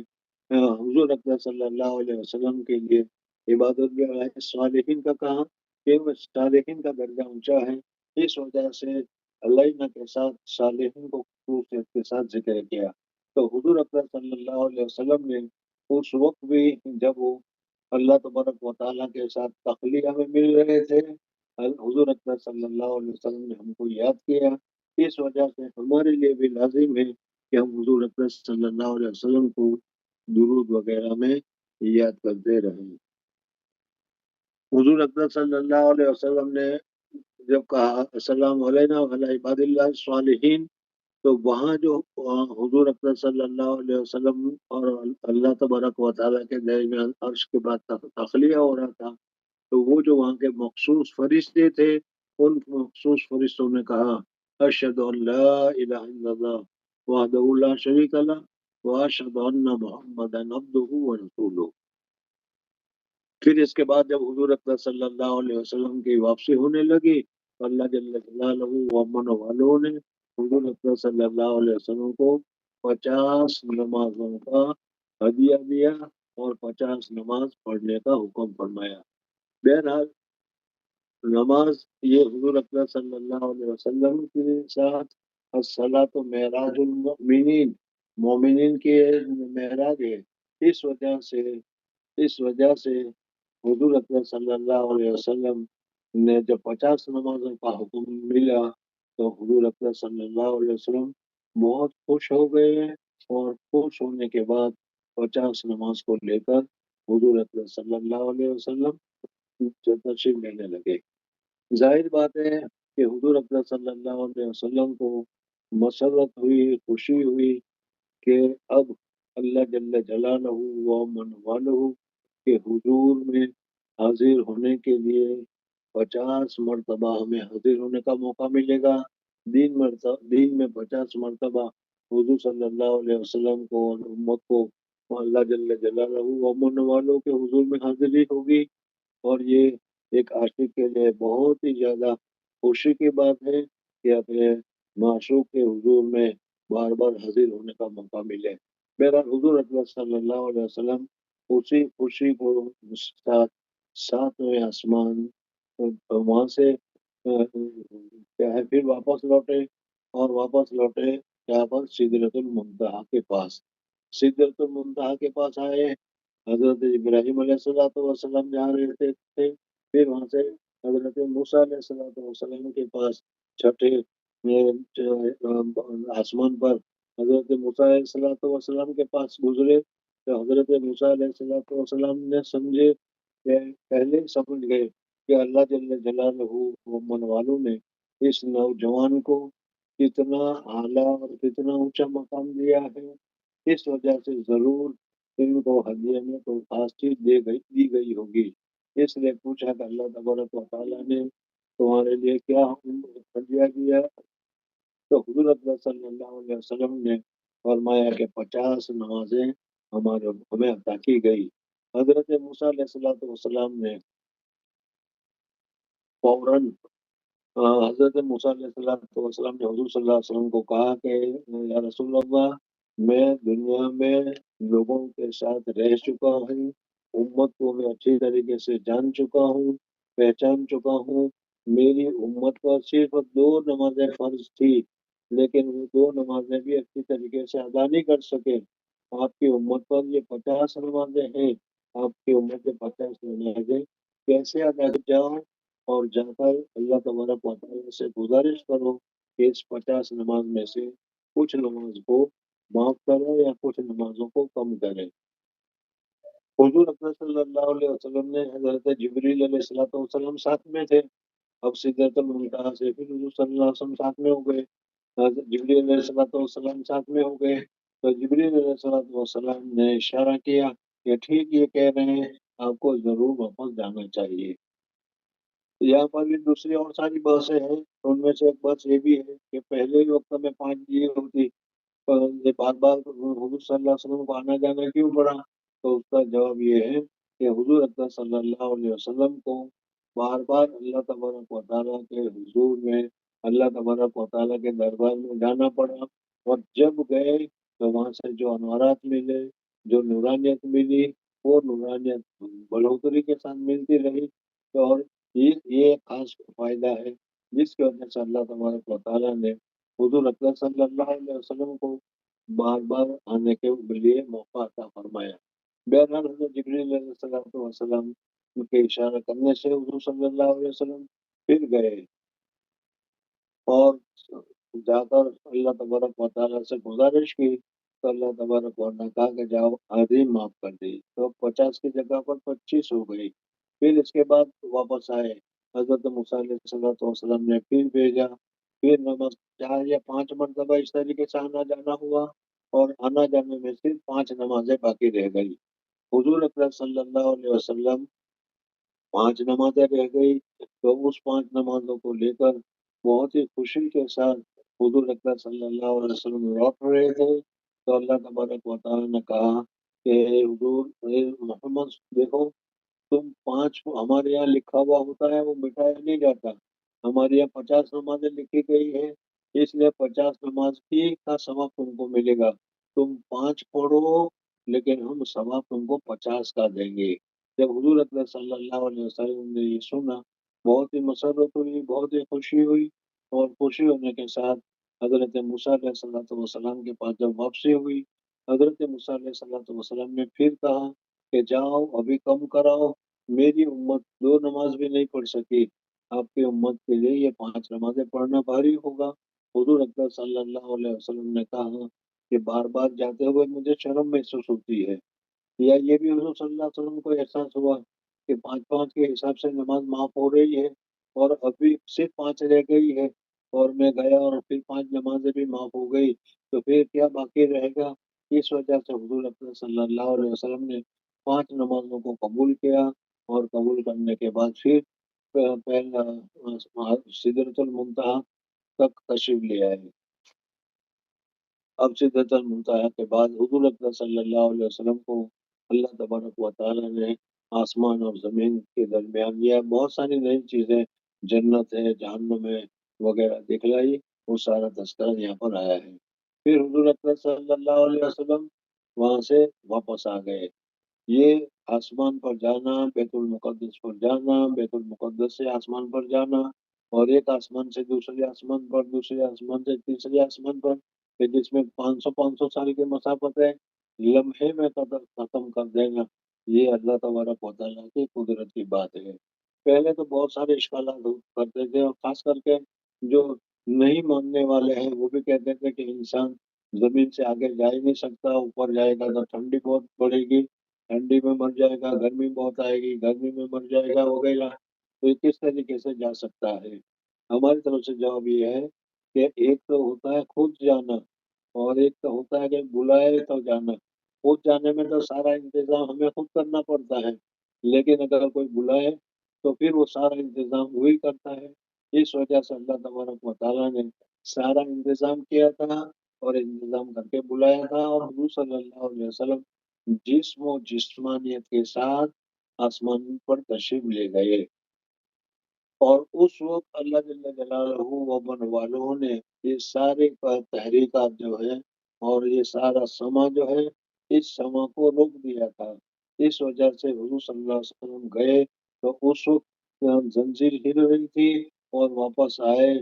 حضور اکرم صلی اللہ علیہ وسلم کے لیے عبادت صالحین کا کہا کہ صالحین کا درجہ اونچا ہے. اس وجہ سے اللہ کے ساتھ صالحین کو خصوصیت کے ساتھ ذکر کیا. تو حضور اکرم صلی اللہ علیہ وسلم نے اس وقت بھی جب وہ اللہ تبارک و تعالیٰ کے ساتھ تخلیہ میں مل رہے تھے، حضور اکرم صلی اللہ علیہ وسلم نے ہم کو یاد کیا. اس وجہ سے ہمارے لیے بھی لازم ہے کہ ہم حضور اکرم صلی اللہ علیہ وسلم کو درود وغیرہ میں یاد کرتے رہیں. حضور اکرم صلی اللہ علیہ وسلم نے جب کہا السلام علینا وعلی عباد اللہ الصالحین، تو وہاں جو حضور اکرم صلی اللہ علیہ وسلم اور اللہ تبارک و تعالیٰ کے درمیان عرش کے بعد تخلیہ ہو رہا تھا، تو وہ جو وہاں کے مخصوص فرشتے تھے، ان مخصوص فرشتوں نے کہا اشہد ان لا الہ الا اللہ وحدہ لا شریک لہ واشہد ان محمدا عبدہ ورسولہ. پھر اس کے بعد جب حضور اکرم صلی اللہ علیہ وسلم کی واپسی ہونے لگی، تو اللہ جل جلالہ و امن والوں نے حضور اکرم صلی اللہ علیہ وسلم کو 50 نمازوں کا ہدیہ دیا اور 50 نماز پڑھنے کا حکم فرمایا. بہرحال نماز یہ حضور اکرم صلی اللہ علیہ وسلم کے ساتھ الصلاۃ معراج المؤمنین، مومنین کی معراج ہے. اس وجہ سے حضور اکرم صلی اللہ علیہ وسلم نے جب 50 نمازوں کا حکم ملا تو حضور اکرم صلی اللہ علیہ وسلم بہت خوش ہو گئے، اور خوش ہونے کے بعد 50 نماز کو لے کر حضور اکرم صلی اللہ علیہ وسلم تشریف لینے لگے. ظاہر بات ہے کہ حضور اکرم صلی اللہ علیہ وسلم کو مسرت ہوئی، خوشی ہوئی کہ اب اللہ جل جلالہ و من والہ کے حضور میں حاضر ہونے کے لیے 50 مرتبہ ہمیں حاضر ہونے کا موقع ملے گا. دین میں 50 مرتبہ حضور صلی اللہ علیہ وسلم کو اور امت کو اللہ جل جلالہ و من والوں کے حضور میں حاضری ہوگی، اور یہ ایک عاشق کے لیے بہت ہی زیادہ خوشی کی بات ہے کہ اپنے معشوق کے حضور میں بار بار حاضر ہونے کا موقع ملے. بہرحال حضور اکرم صلی اللہ علیہ وسلم اسی خوشی کو ساتھ ساتویں آسمان وہاں سے کیا ہے پھر واپس لوٹے، اور واپس لوٹے کیا پر سدرۃ المنتہا کے پاس، سدرۃ المنتہا کے پاس آئے، حضرت ابراہیم علیہ السلام جا رہے تھے، پھر وہاں سے حضرت موسیٰ علیہ السلام کے پاس چھٹے آسمان پر حضرت موسیٰ علیہ السلام کے پاس گزرے، تو حضرت موسیٰ علیہ السلام نے سمجھے کہ پہلے سمجھ گئے کہ اللہ جل جلالہ من والوں نے اس نوجوان کو کتنا اعلیٰ اور کتنا اونچا مقام دیا ہے، اس وجہ سے ضرور ان کو ہدیے میں کوئی خاص چیز دی گئی ہوگی۔ اس لیے پوچھا کہ اللہ تبارک و تعالیٰ نے تمہارے لیے کیا ہدیہ دیا؟ تو حضور اکرم صلی اللہ علیہ وسلم نے فرمایا کہ 50 نمازیں ہمیں عطا کی گئی۔ حضرت موسیٰ علیہ السلام نے فوراً حضرت موسیٰ علیہ السلام نے حضور صلی اللہ علیہ وسلم کو کہا کہ یا رسول اللہ، میں دنیا میں لوگوں کے ساتھ رہ چکا ہوں، امت کو میں اچھی طریقے سے جان چکا ہوں، پہچان چکا ہوں، میری امت پر صرف 2 نمازیں فرض تھی، لیکن وہ 2 نمازیں بھی اچھی طریقے سے ادا نہیں کر سکے۔ آپ کی امت پر یہ 50 نمازیں ہیں، آپ کی امت سے 50 نمازیں کیسے ادا جاؤ، اور جا کر اللہ تبارک و تعالیٰ سے گزارش کرو کہ اس 50 نماز میں سے کچھ نماز کو معاف کرے یا کچھ نمازوں کو کم کرے۔ حضور اکرم صلی اللہ علیہ وسلم نے حضرت جبریل علیہ السلام ساتھ میں تھے، اب سدرۃ المنتہا سے پھر حضور صلی اللہ علیہ وسلم ساتھ میں ہو گئے، حضرت جبریل علیہ السلام ساتھ میں ہو گئے، تو جبریل علیہ السلام نے اشارہ کیا کہ ٹھیک یہ کہہ رہے ہیں، آپ کو ضرور واپس جانا چاہیے۔ یہاں پر بھی دوسری اور ساری بحثیں ہیں، ان میں سے ایک بحث یہ بھی ہے کہ پہلے ہی وقت میں 5 دی ہوتی، بار بار حضور صلی اللہ علیہ وسلم کو آنا جانا کیوں پڑا؟ تو اس کا جواب یہ ہے کہ حضور اکرم صلی اللہ علیہ وسلم کو بار بار اللہ تبارک و تعالیٰ کے حضور میں، اللہ تبارک و تعالیٰ کے دربار میں جانا پڑا، اور جب گئے تو وہاں سے جو انوارات ملے، جو نورانیت ملی، وہ نورانیت بڑھوتری کے ساتھ ملتی رہی، اور یہ ایک خاص فائدہ ہے جس کی وجہ سے اللہ تبارک و تعالیٰ نے حضور اکرم صلی اللہ علیہ وسلم کو بار بار آنے کے لیے موقع عطا فرمایا۔ بہرحال حضرت جبریل علیہ السلام کے اشارہ کرنے سے حضور صلی اللہ علیہ وسلم پھر گئے، اور جا کر اللہ تبارک و تعالیٰ سے گزارش کی، تو اللہ تبارک و تعالیٰ نے کہا کہ جاؤ آدھی معاف کر دی، تو 50 کی جگہ پر 25 ہو گئی۔ پھر اس کے بعد واپس آئے، حضرت موسیٰ علیہ السلام نے پھر بھیجا، پھر نماز 4 یا 5 مرتبہ اس طریقے سے آنا جانا ہوا، اور آنا جانے میں صرف 5 نمازیں باقی رہ گئی۔ حضور اکرم صلی اللہ علیہ وسلم 5 نمازیں رہ گئی، تو اس 5 نمازوں کو لے کر بہت ہی خوشی کے ساتھ حضور اکرم صلی اللہ علیہ وسلم لوٹ رہے تھے، تو اللہ تبارک و تعالیٰ نے کہا کہ حضور محمد دیکھو، تم 5 ہمارے یہاں لکھا ہوا ہوتا ہے وہ مٹایا نہیں جاتا، ہمارے یہاں 50 نمازیں لکھی گئی ہے، اس لیے 50 نماز کی کا ثواب تم کو ملے گا، تم 5 پڑھو لیکن ہم ثواب تم کو 50 کا دیں گے۔ جب حضور اکرم صلی اللہ علیہ وسلم نے یہ سنا، بہت ہی مسرت ہوئی، بہت ہی خوشی ہوئی، اور خوشی ہونے کے ساتھ حضرت موسیٰ علیہ السلام کے پاس جب واپسی ہوئی، حضرت موسیٰ علیہ السلام نے پھر کہا کہ جاؤ ابھی کم کراؤ، میری امت 2 نماز بھی نہیں پڑھ سکی، آپ کی امت کے لیے یہ 5 نمازیں پڑھنا بھاری ہوگا۔ حضور اکرم صلی اللہ علیہ وسلم نے کہا کہ بار بار جاتے ہوئے مجھے شرم محسوس ہوتی ہے، یا یہ بھی حضور صلی اللہ علیہ وسلم کو احساس ہوا کہ 5 کے حساب سے نماز معاف ہو رہی ہے، اور ابھی صرف 5 رہ گئی ہے، اور میں گیا اور پھر 5 نمازیں بھی معاف ہو گئی، تو پھر کیا باقی رہے گا؟ اس وجہ سے حضور اکرم صلی اللہ علیہ وسلم نے 5 نمازوں کو قبول کیا، اور قبول کرنے کے بعد پھر پہلا سدرۃ المنتہا تک تشریف لے آئے۔ اب سدرۃ المنتہا کے بعد حضور اکرم صلی اللہ علیہ وسلم کو اللہ تبارک و تعالیٰ نے آسمان اور زمین کے درمیان یہ بہت ساری نئی چیزیں، جنت ہے، جہنم ہے وغیرہ دکھلائی، وہ سارا تذکرہ یہاں پر آیا ہے۔ پھر حضور اکرم صلی اللہ علیہ وسلم وہاں سے واپس آ گئے۔ یہ آسمان پر جانا، بیت المقدس پر جانا، بیت المقدس سے آسمان پر جانا، اور ایک آسمان سے دوسرے آسمان پر، دوسرے آسمان سے تیسرے آسمان پر، کہ جس میں 500 سال کی مسافت ہے، لمحے میں ختم کر دینا، یہ اللہ تبارک و تعالیٰ کی قدرت کی بات ہے۔ پہلے تو بہت سارے اشکالات کرتے تھے، اور خاص کر کے جو نہیں ماننے والے ہیں وہ بھی کہتے تھے کہ انسان زمین سے آگے جا ہی نہیں سکتا، اوپر جائے گا تو ٹھنڈی بہت پڑے گی، ٹھنڈی میں مر جائے گا، گرمی بہت آئے گی، گرمی میں مر جائے گا وغیرہ، تو یہ کس طریقے سے جا سکتا ہے؟ ہماری طرف سے جواب یہ ہے کہ ایک تو ہوتا ہے خود جانا، اور ایک تو ہوتا ہے کہ بلائے تو جانا۔ خود جانے میں تو سارا انتظام ہمیں خود کرنا پڑتا ہے، لیکن اگر کوئی بلائے تو پھر وہ سارا انتظام وہی کرتا ہے۔ اس وجہ سے اللہ تبارک و تعالیٰ نے سارا انتظام کیا تھا اور انتظام کر کے بلایا تھا، اور حضور صلی اللہ علیہ وسلم جسم و جسمانیت کے ساتھ آسمان پر تشریف لے گئے، اور اس وقت اللہ جل جلالہ و من والوں نے یہ سارے تحریکات جو ہے اور یہ سارا سما جو ہے، اس سما کو روک دیا تھا۔ اس وجہ سے حضور صلی اللہ علیہ وسلم گئے تو اس وقت زنجیر ہل رہی تھی، اور واپس آئے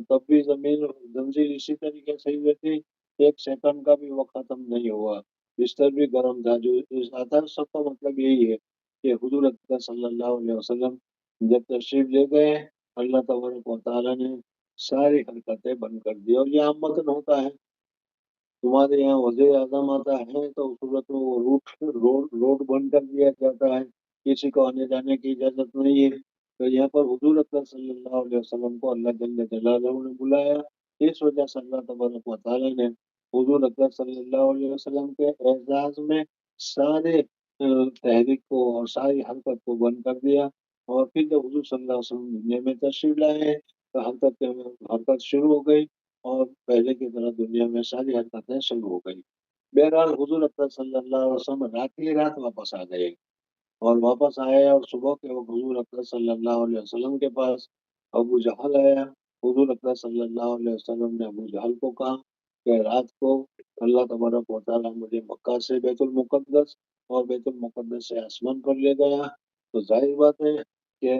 تب بھی زمین زنجیر اسی طریقے سے ہی تھی، ایک سیکنڈ کا بھی وہ ختم نہیں ہوا، بستر بھی گرم تھا۔ جو آتا سب کا مطلب یہی ہے کہ حضور اکرم صلی اللہ علیہ وسلم جب تشریف لے گئے، اللہ تبارک و تعالیٰ نے ساری حرکتیں بند کر دی، اور یہ عامتاً ہوتا ہے۔ تمہارے یہاں وزیر اعظم آتا ہے تو اس صورت میں وہ روڈ بند کر دیا جاتا ہے، کسی کو آنے جانے کی اجازت نہیں ہے۔ تو یہاں پر حضور اکرم صلی اللہ علیہ وسلم کو اللہ جل جلالہ نے بلایا، اس وجہ سے اللہ تبارک و تعالیٰ نے حضور اکرم صلی اللہ علیہ وسلم کے اعزاز میں سارے تحریک کو اور ساری حرکت کو بند کر دیا، اور پھر جب حضور صلی اللہ علیہ وسلم دنیا میں تشریف لائے تو حرکت شروع ہو گئی، اور پہلے کی طرح دنیا میں ساری حرکتیں شروع ہو گئی۔ بہرحال حضور اکرم صلی اللہ علیہ وسلم رات ہی رات واپس آ گئے، اور واپس آئے، اور صبح کے وقت حضور اکرم صلی اللہ علیہ وسلم کے پاس ابو جہل آیا۔ حضور اکرم صلی اللہ علیہ وسلم نے ابو جہل کو کہا کہ رات کو اللہ تبارک و تعالیٰ مجھے مکہ سے بیت المقدس اور بیت المقدس سے آسمان پر لے گیا، تو ظاہر بات ہے کہ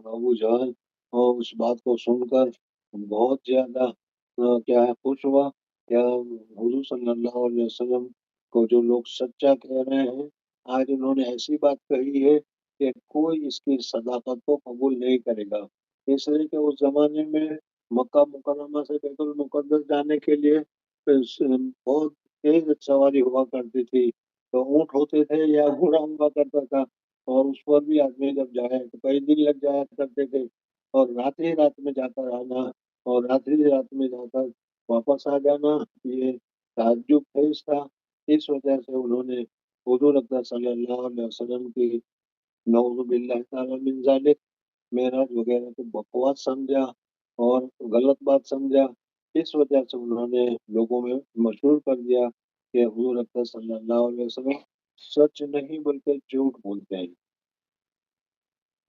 ابو جہل اور اس بات کو سن کر بہت زیادہ کیا ہے خوش ہوا، کیا حضور صلی اللہ علیہ وسلم کو جو لوگ سچا کہہ رہے ہیں، آج انہوں نے ایسی بات کہی ہے کہ کوئی اس کی صداقت کو قبول نہیں کرے گا۔ اس لیے کہ اس زمانے میں مکہ مکرمہ سے بیت المقدس جانے کے لیے بہت تیز سواری ہوا کرتی تھی، تو اونٹ ہوتے تھے یا گھوڑا ہوا کرتا تھا، اور اس پر بھی آدمی جب جائے تو کئی دن لگ جایا کرتے تھے، اور رات ہی رات میں جا کر آنا اور رات ہی رات میں جا کر واپس آ جانا، یہ تعجب خیز تھا۔ اس وجہ سے انہوں نے حضور اکرم صلی اللہ علیہ وسلم کی نعوذ باللہ تعالی من ذالک معراج وغیرہ کو بکواس سمجھا اور غلط بات سمجھا۔ اس وجہ سے انہوں نے لوگوں میں مشہور کر دیا کہ حضور اکرم صلی اللہ علیہ وسلم سچ نہیں بلکہ جھوٹ بولتے ہیں۔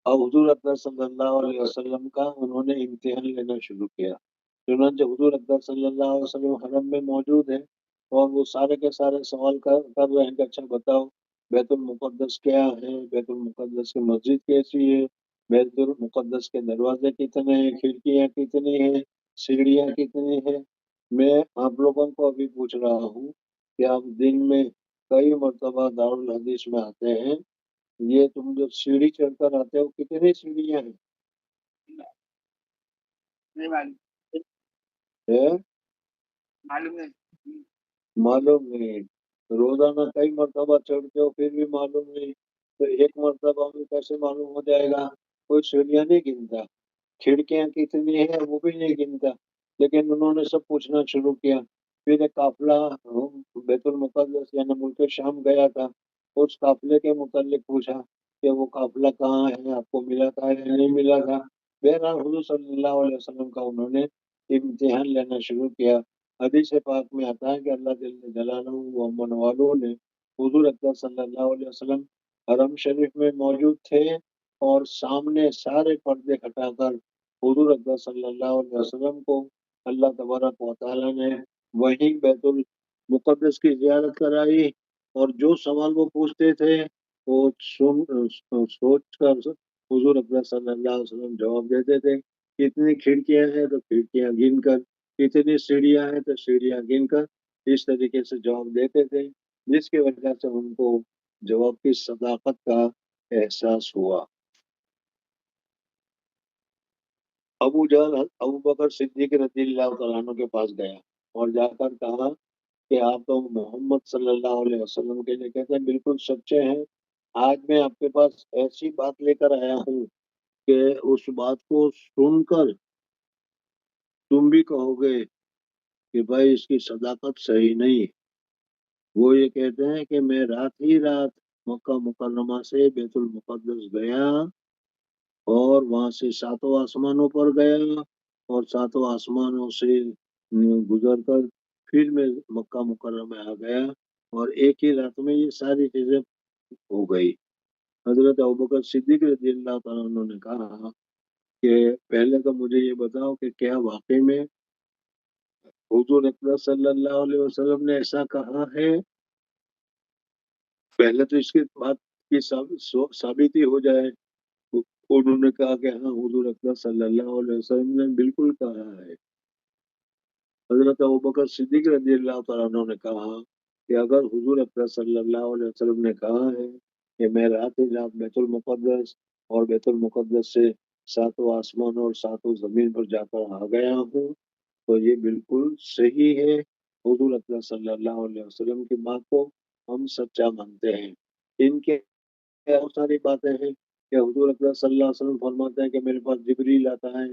اور حضور اکرم صلی اللہ علیہ وسلم کا انہوں نے امتحان لینا شروع کیا۔ چنانچہ حضور اکرم صلی اللہ علیہ وسلم حرم میں موجود ہیں، اور وہ سارے کے سارے سوال کر رہے ہیں کہ اچھا بتاؤ بیت المقدس کیا ہے، بیت المقدس کی مسجد کیسی ہے، بیت المقدس کے دروازے کتنے ہیں، کھڑکیاں کتنی ہیں، سیڑھیاں کتنی ہیں۔ میں آپ لوگوں کو ابھی پوچھ رہا ہوں کہ آپ دن میں کئی مرتبہ دارالحدیث میں آتے ہیں، یہ تم جو سیڑھی چڑھ کر آتے ہو کتنی سیڑھیاں ہیں؟ نہیں معلوم، ہے؟ معلوم نہیں۔ معلوم نہیں، روزانہ کئی مرتبہ چڑھتے ہو پھر بھی معلوم نہیں، تو ایک مرتبہ میں کیسے معلوم ہو جائے گا؟ کوئی سیڑھیاں نہیں گنتا، کھڑکیاں کتنی ہیں وہ بھی نہیں گنتا، لیکن انہوں نے سب پوچھنا شروع کیا۔ پھر ایک قافلہ بیت المقدس یعنی ملک شام گیا تھا، اس قافلے کے متعلق پوچھا کہ وہ قافلہ کہاں ہے، آپ کو ملا تھا یا نہیں ملا تھا۔ بہرحال حضور صلی اللہ علیہ وسلم کا انہوں نے امتحان لینا شروع کیا۔ حدیث پاک میں آتا ہے کہ اللہ جل جلالہ و من والوں نے حضور اکرم صلی اللہ علیہ وسلم حرم شریف میں موجود تھے، اور سامنے سارے پردے ہٹا کر حضور اکرم صلی اللہ علیہ وسلم کو اللہ تبارک و تعالیٰ نے وہیں بیت المقدس کی زیارت کرائی، اور جو سوال وہ پوچھتے تھے وہ سوچ کر حضور اکرم صلی اللہ علیہ وسلم جواب دیتے تھے۔ کتنی کھڑکیاں ہیں تو کھڑکیاں گن کر، کتنی سیڑھیاں ہیں تو سیڑھیاں گن کر اس طریقے سے جواب دیتے تھے، جس کی وجہ سے ان کو جواب کی صداقت کا احساس ہوا۔ ابو جہل ابو بکر صدیق رضی اللہ تعالیٰ عنہ کے پاس گیا اور جا کر کہا کہ آپ تو محمد صلی اللہ علیہ وسلم کے لیے کہتے ہیں بالکل سچے ہیں، آج میں آپ کے پاس ایسی بات لے کر آیا ہوں کہ اس بات کو سن کر تم بھی کہو گے کہ بھائی اس کی صداقت صحیح نہیں۔ وہ یہ کہتے ہیں کہ میں رات ہی رات مکہ مکرمہ سے بیت المقدس گیا اور وہاں سے 7 آسمانوں پر گیا اور 7 آسمانوں سے گزر کر پھر میں مکہ مکرمہ آ گیا اور ایک ہی رات میں یہ ساری چیزیں ہو گئی۔ حضرت ابوبکر صدیق رضی اللہ تعالیٰ عنہ نے کہا کہ پہلے تو مجھے یہ بتاؤ کہ کیا واقعی میں حضور اکرم صلی اللہ علیہ وسلم نے ایسا کہا ہے؟ پہلے تو اس کی بات کی ثابتی ہو جائے۔ انہوں نے کہا کہ ہاں حضور اکرم صلی اللہ علیہ وسلم نے بالکل کہا ہے۔ حضرت ابوبکر صدیق رضی اللہ تعالیٰ عنہ نے کہا کہ اگر حضور اکرم صلی اللہ علیہ وسلم نے کہا ہے کہ میں رات ہی رات بیت المقدس اور بیت المقدس سے 7 آسمان اور 7 زمین پر جا کر آ گیا ہوں تو یہ بالکل صحیح ہے۔ حضور اکرم صلی اللہ علیہ وسلم کی بات کو ہم سچا مانتے ہیں۔ ان کے بہت ساری باتیں ہیں کہ حضور اکرم صلی اللہ علیہ وسلم فرماتے ہیں کہ میرے پاس جبریل آتا ہے،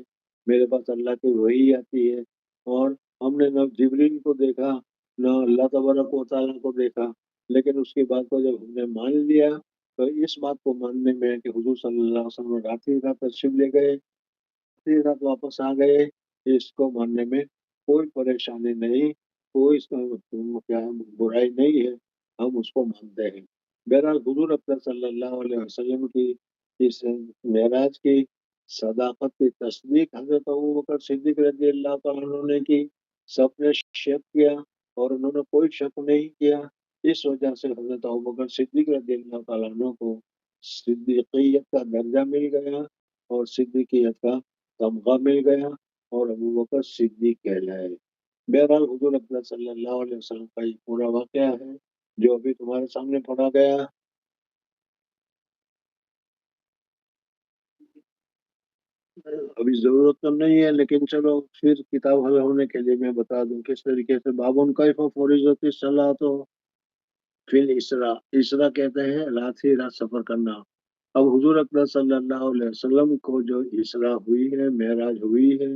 میرے پاس اللہ کی وحی آتی ہے، اور ہم نے نہ جبریل کو دیکھا نہ اللہ تبارک و تعالیٰ کو دیکھا، لیکن اس کی بات کو جب ہم نے مان لیا تو اس بات کو ماننے میں کہ حضور صلی اللہ علیہ وسلم رات ہی رات تشریف لے گئے، رات ہی رات واپس آ گئے، اس کو ماننے میں کوئی پریشانی نہیں، کوئی کیا برائی نہیں ہے، ہم اس کو مانتے ہیں۔ بہرحال حضور اکرم صلی اللہ علیہ وسلم کی اس معراج کی صداقت کی تصدیق حضرت ابوبکر صدیق رضی اللہ تعالیٰ عنہ نے کی، سب نے شک کیا اور انہوں نے کوئی شک نہیں کیا۔ اس وجہ سے حضرت ابوبکر صدیق رضی اللہ تعالیٰ عنہ کو صدیقیت کا درجہ مل گیا اور صدیقیت کا تمغہ مل گیا اور ابوبکر صدیق کہلائے۔ بہرحال حضور اکرم صلی اللہ علیہ وسلم کا یہ پورا واقعہ ہے جو ابھی تمہارے سامنے پڑھا گیا۔ ابھی ضرورت تو نہیں ہے لیکن چلو پھر کتاب حل ہونے کے لیے میں بتا دوں کس طریقے سے۔ بابن کیف فرضت الصلاۃ فی الاسراء، اسراء کہتے ہیں رات ہی رات سفر کرنا۔ اب حضور اکرم صلی اللہ علیہ وسلم کو جو اسراء ہوئی ہے، معراج ہوئی ہے،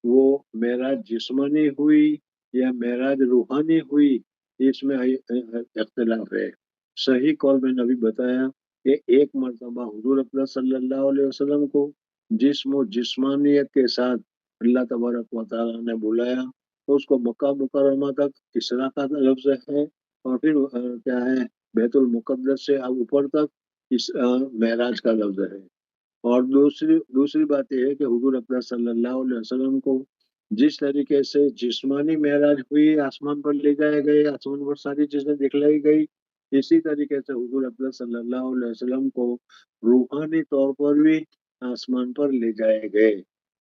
وہ معراج جسمانی ہوئی یا معراج روحانی ہوئی، اس میں اختلاف ہے۔ صحیح قول میں نبی بتایا کہ ایک مرتبہ حضور اکرم صلی اللہ علیہ وسلم کو جسم و جسمانیت کے ساتھ اللہ تبارک و تعالیٰ نے بلایا تو اس کو مکہ مکرمہ تک اسراء کا لفظ ہے، اور پھر کیا ہے بیت المقدس سے اوپر تک اس معراج کا لفظ ہے۔ اور دوسری بات یہ ہے کہ حضور اکرم صلی اللہ علیہ وسلم کو جس طریقے سے جسمانی معراج ہوئی، آسمان پر لے جائے گئے، آسمان پر ساری چیزیں دکھلائی گئی، اسی طریقے سے حضور اکرم صلی اللہ علیہ وسلم کو روحانی طور پر بھی آسمان پر لے جائے گئے۔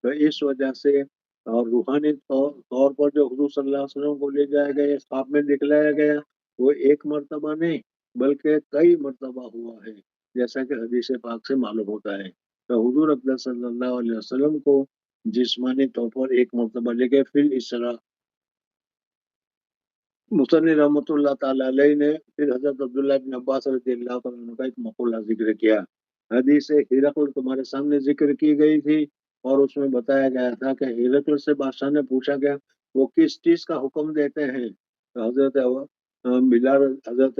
تو اس وجہ سے اور روحانی طور پر جو حضور صلی اللہ علیہ وسلم کو لے جایا گیا، خواب میں دکھلایا گیا، وہ ایک مرتبہ نہیں بلکہ کئی مرتبہ ہوا ہے، جیسا کہ حدیث پاک سے معلوم ہوتا ہے۔ تو حضور اکرم صلی اللہ علیہ وسلم کو جسمانی طور پر ایک مرتبہ لے گئے۔ پھر اسراء مصنف رحمۃ اللہ تعالی علیہ نے پھر حضرت عبداللہ بن عباس رضی اللہ تعالیٰ عنہ کا ایک مقولہ ذکر کیا۔ حدیث ہرقل تمہارے سامنے ذکر کی گئی تھی اور اس میں بتایا گیا تھا کہ ہرقل سے بادشاہ نے پوچھا گیا وہ کس چیز کا حکم دیتے ہیں، تو حضرت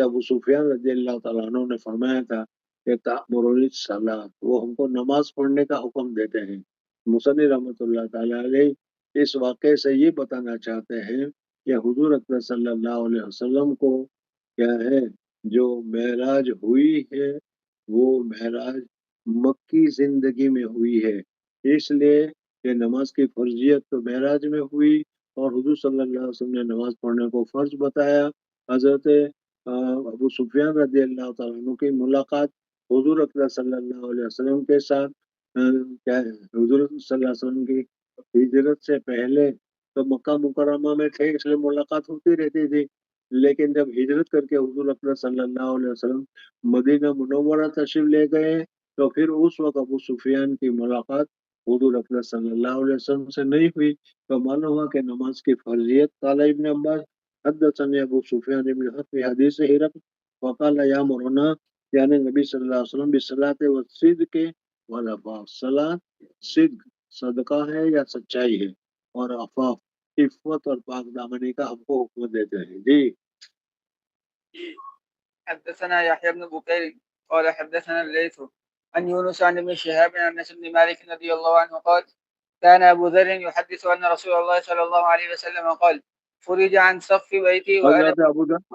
ابو سفیان رضی اللہ تعالیٰ عنہ نے فرمایا تھا کہ تأمرنی الصلاۃ، وہ ہم کو نماز پڑھنے کا حکم دیتے ہیں۔ مصنف رحمۃ اللہ تعالیٰ علیہ اس واقعے سے یہ بتانا چاہتے ہیں کہ حضور اکرم صلی اللہ علیہ وسلم کو کیا ہے جو معراج ہوئی ہے وہ معراج مکی زندگی میں ہوئی ہے، اس لیے کہ نماز کی فرضیت تو معراج میں ہوئی اور حضور صلی اللہ علیہ وسلم نے نماز پڑھنے کو فرض بتایا۔ حضرت ابو سفیان رضی اللہ تعالیٰ عنہ کی ملاقات حضور اکرم صلی اللہ علیہ وسلم کے ساتھ کیا ہے، حضور صلی اللہ علیہ وسلم کی ہجرت سے پہلے تو مکہ مکرمہ میں تھے اس لیے ملاقات ہوتی رہتی تھی، لیکن جب ہجرت کر کے حضور اکرم صلی اللہ علیہ وسلم مدینہ منورہ تشریف لے گئے تو پھر اس وقت ابو سفیان کی ملاقات حضور اکرم صلی اللہ علیہ وسلم سے نہیں ہوئی۔ تو معلوم ہوا کہ نماز کی فرضیت قال ابن عباس حدثني ابو سفیان بن حرب في حدیث ہرقل وقال یا مولانا یعنی نبی صلی اللہ علیہ وسلم بالصلاۃ والصدق والعفاف، صلاۃ صدق صدقہ ہے یا سچائی ہے، اور عفاف عفت اور پاک دامنی کا ہم کو حکم دیتے ہیں۔ جی حدثنا يحيى بن بكير قال حدثنا الليث عن يونس عن ابن شهاب عن انس بن مالك رضي الله عنه قال كان ابو ذر يحدث ان رسول الله صلى الله عليه وسلم قال فرج عن سقف بيتي وانا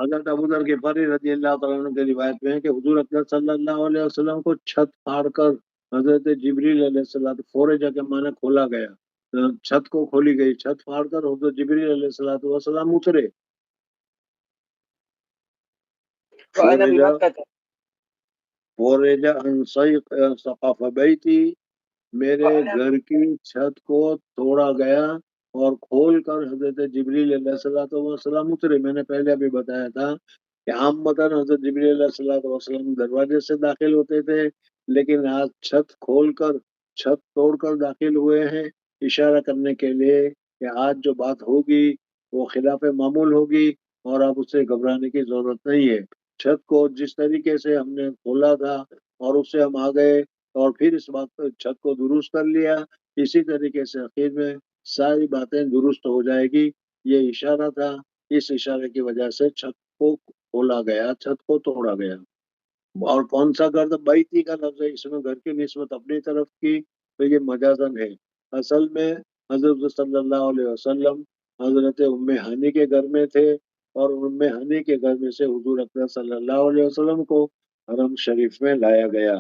حضرت ابوذر غفاری رضی اللہ تعالیٰ عنہ کی روایت میں ہے کہ حضور اکرم صلی اللہ علیہ وسلم کو چھت پھاڑ کر حضرت جبریل علیہ السلام فورجا کے معنی کھولا گیا، چھت کو کھولی گئی، چھت پھاڑ کر حضرت جبریل علیہ السلام اترے۔ وانا بمكة فورجا ان سقف بیتی، میرے گھر کی چھت کو توڑا گیا اور کھول کر حضرت جبریل علیہ السلام اترے۔ میں نے پہلے ابھی بتایا تھا کہ عام مدن حضرت جبریل علیہ السلام دروازے سے داخل ہوتے تھے، لیکن آج چھت کھول کر چھت توڑ کر داخل ہوئے ہیں، اشارہ کرنے کے لیے کہ آج جو بات ہوگی وہ خلاف معمول ہوگی اور اب اس سے گھبرانے کی ضرورت نہیں ہے۔ چھت کو جس طریقے سے ہم نے کھولا تھا اور اس سے ہم آ گئے اور پھر اس بات چھت کو درست کر لیا، اسی طریقے سے آخر میں ساری باتیں درست ہو جائے گی۔ یہ اشارہ تھا، اس اشارے کی وجہ سے چھت کو کھولا گیا، چھت کو توڑا گیا۔ اور کون سا گھر؟ بیتی کا لفظ ہے، اس میں گھر کی نسبت اپنی طرف کی، تو یہ مجازن ہے۔ اصل میں حضرت صلی اللہ علیہ وسلم حضرت ام ہانی کے گھر میں تھے اور ام ہانی کے گھر میں سے حضور اکرم صلی اللہ علیہ وسلم کو حرم شریف میں لایا گیا۔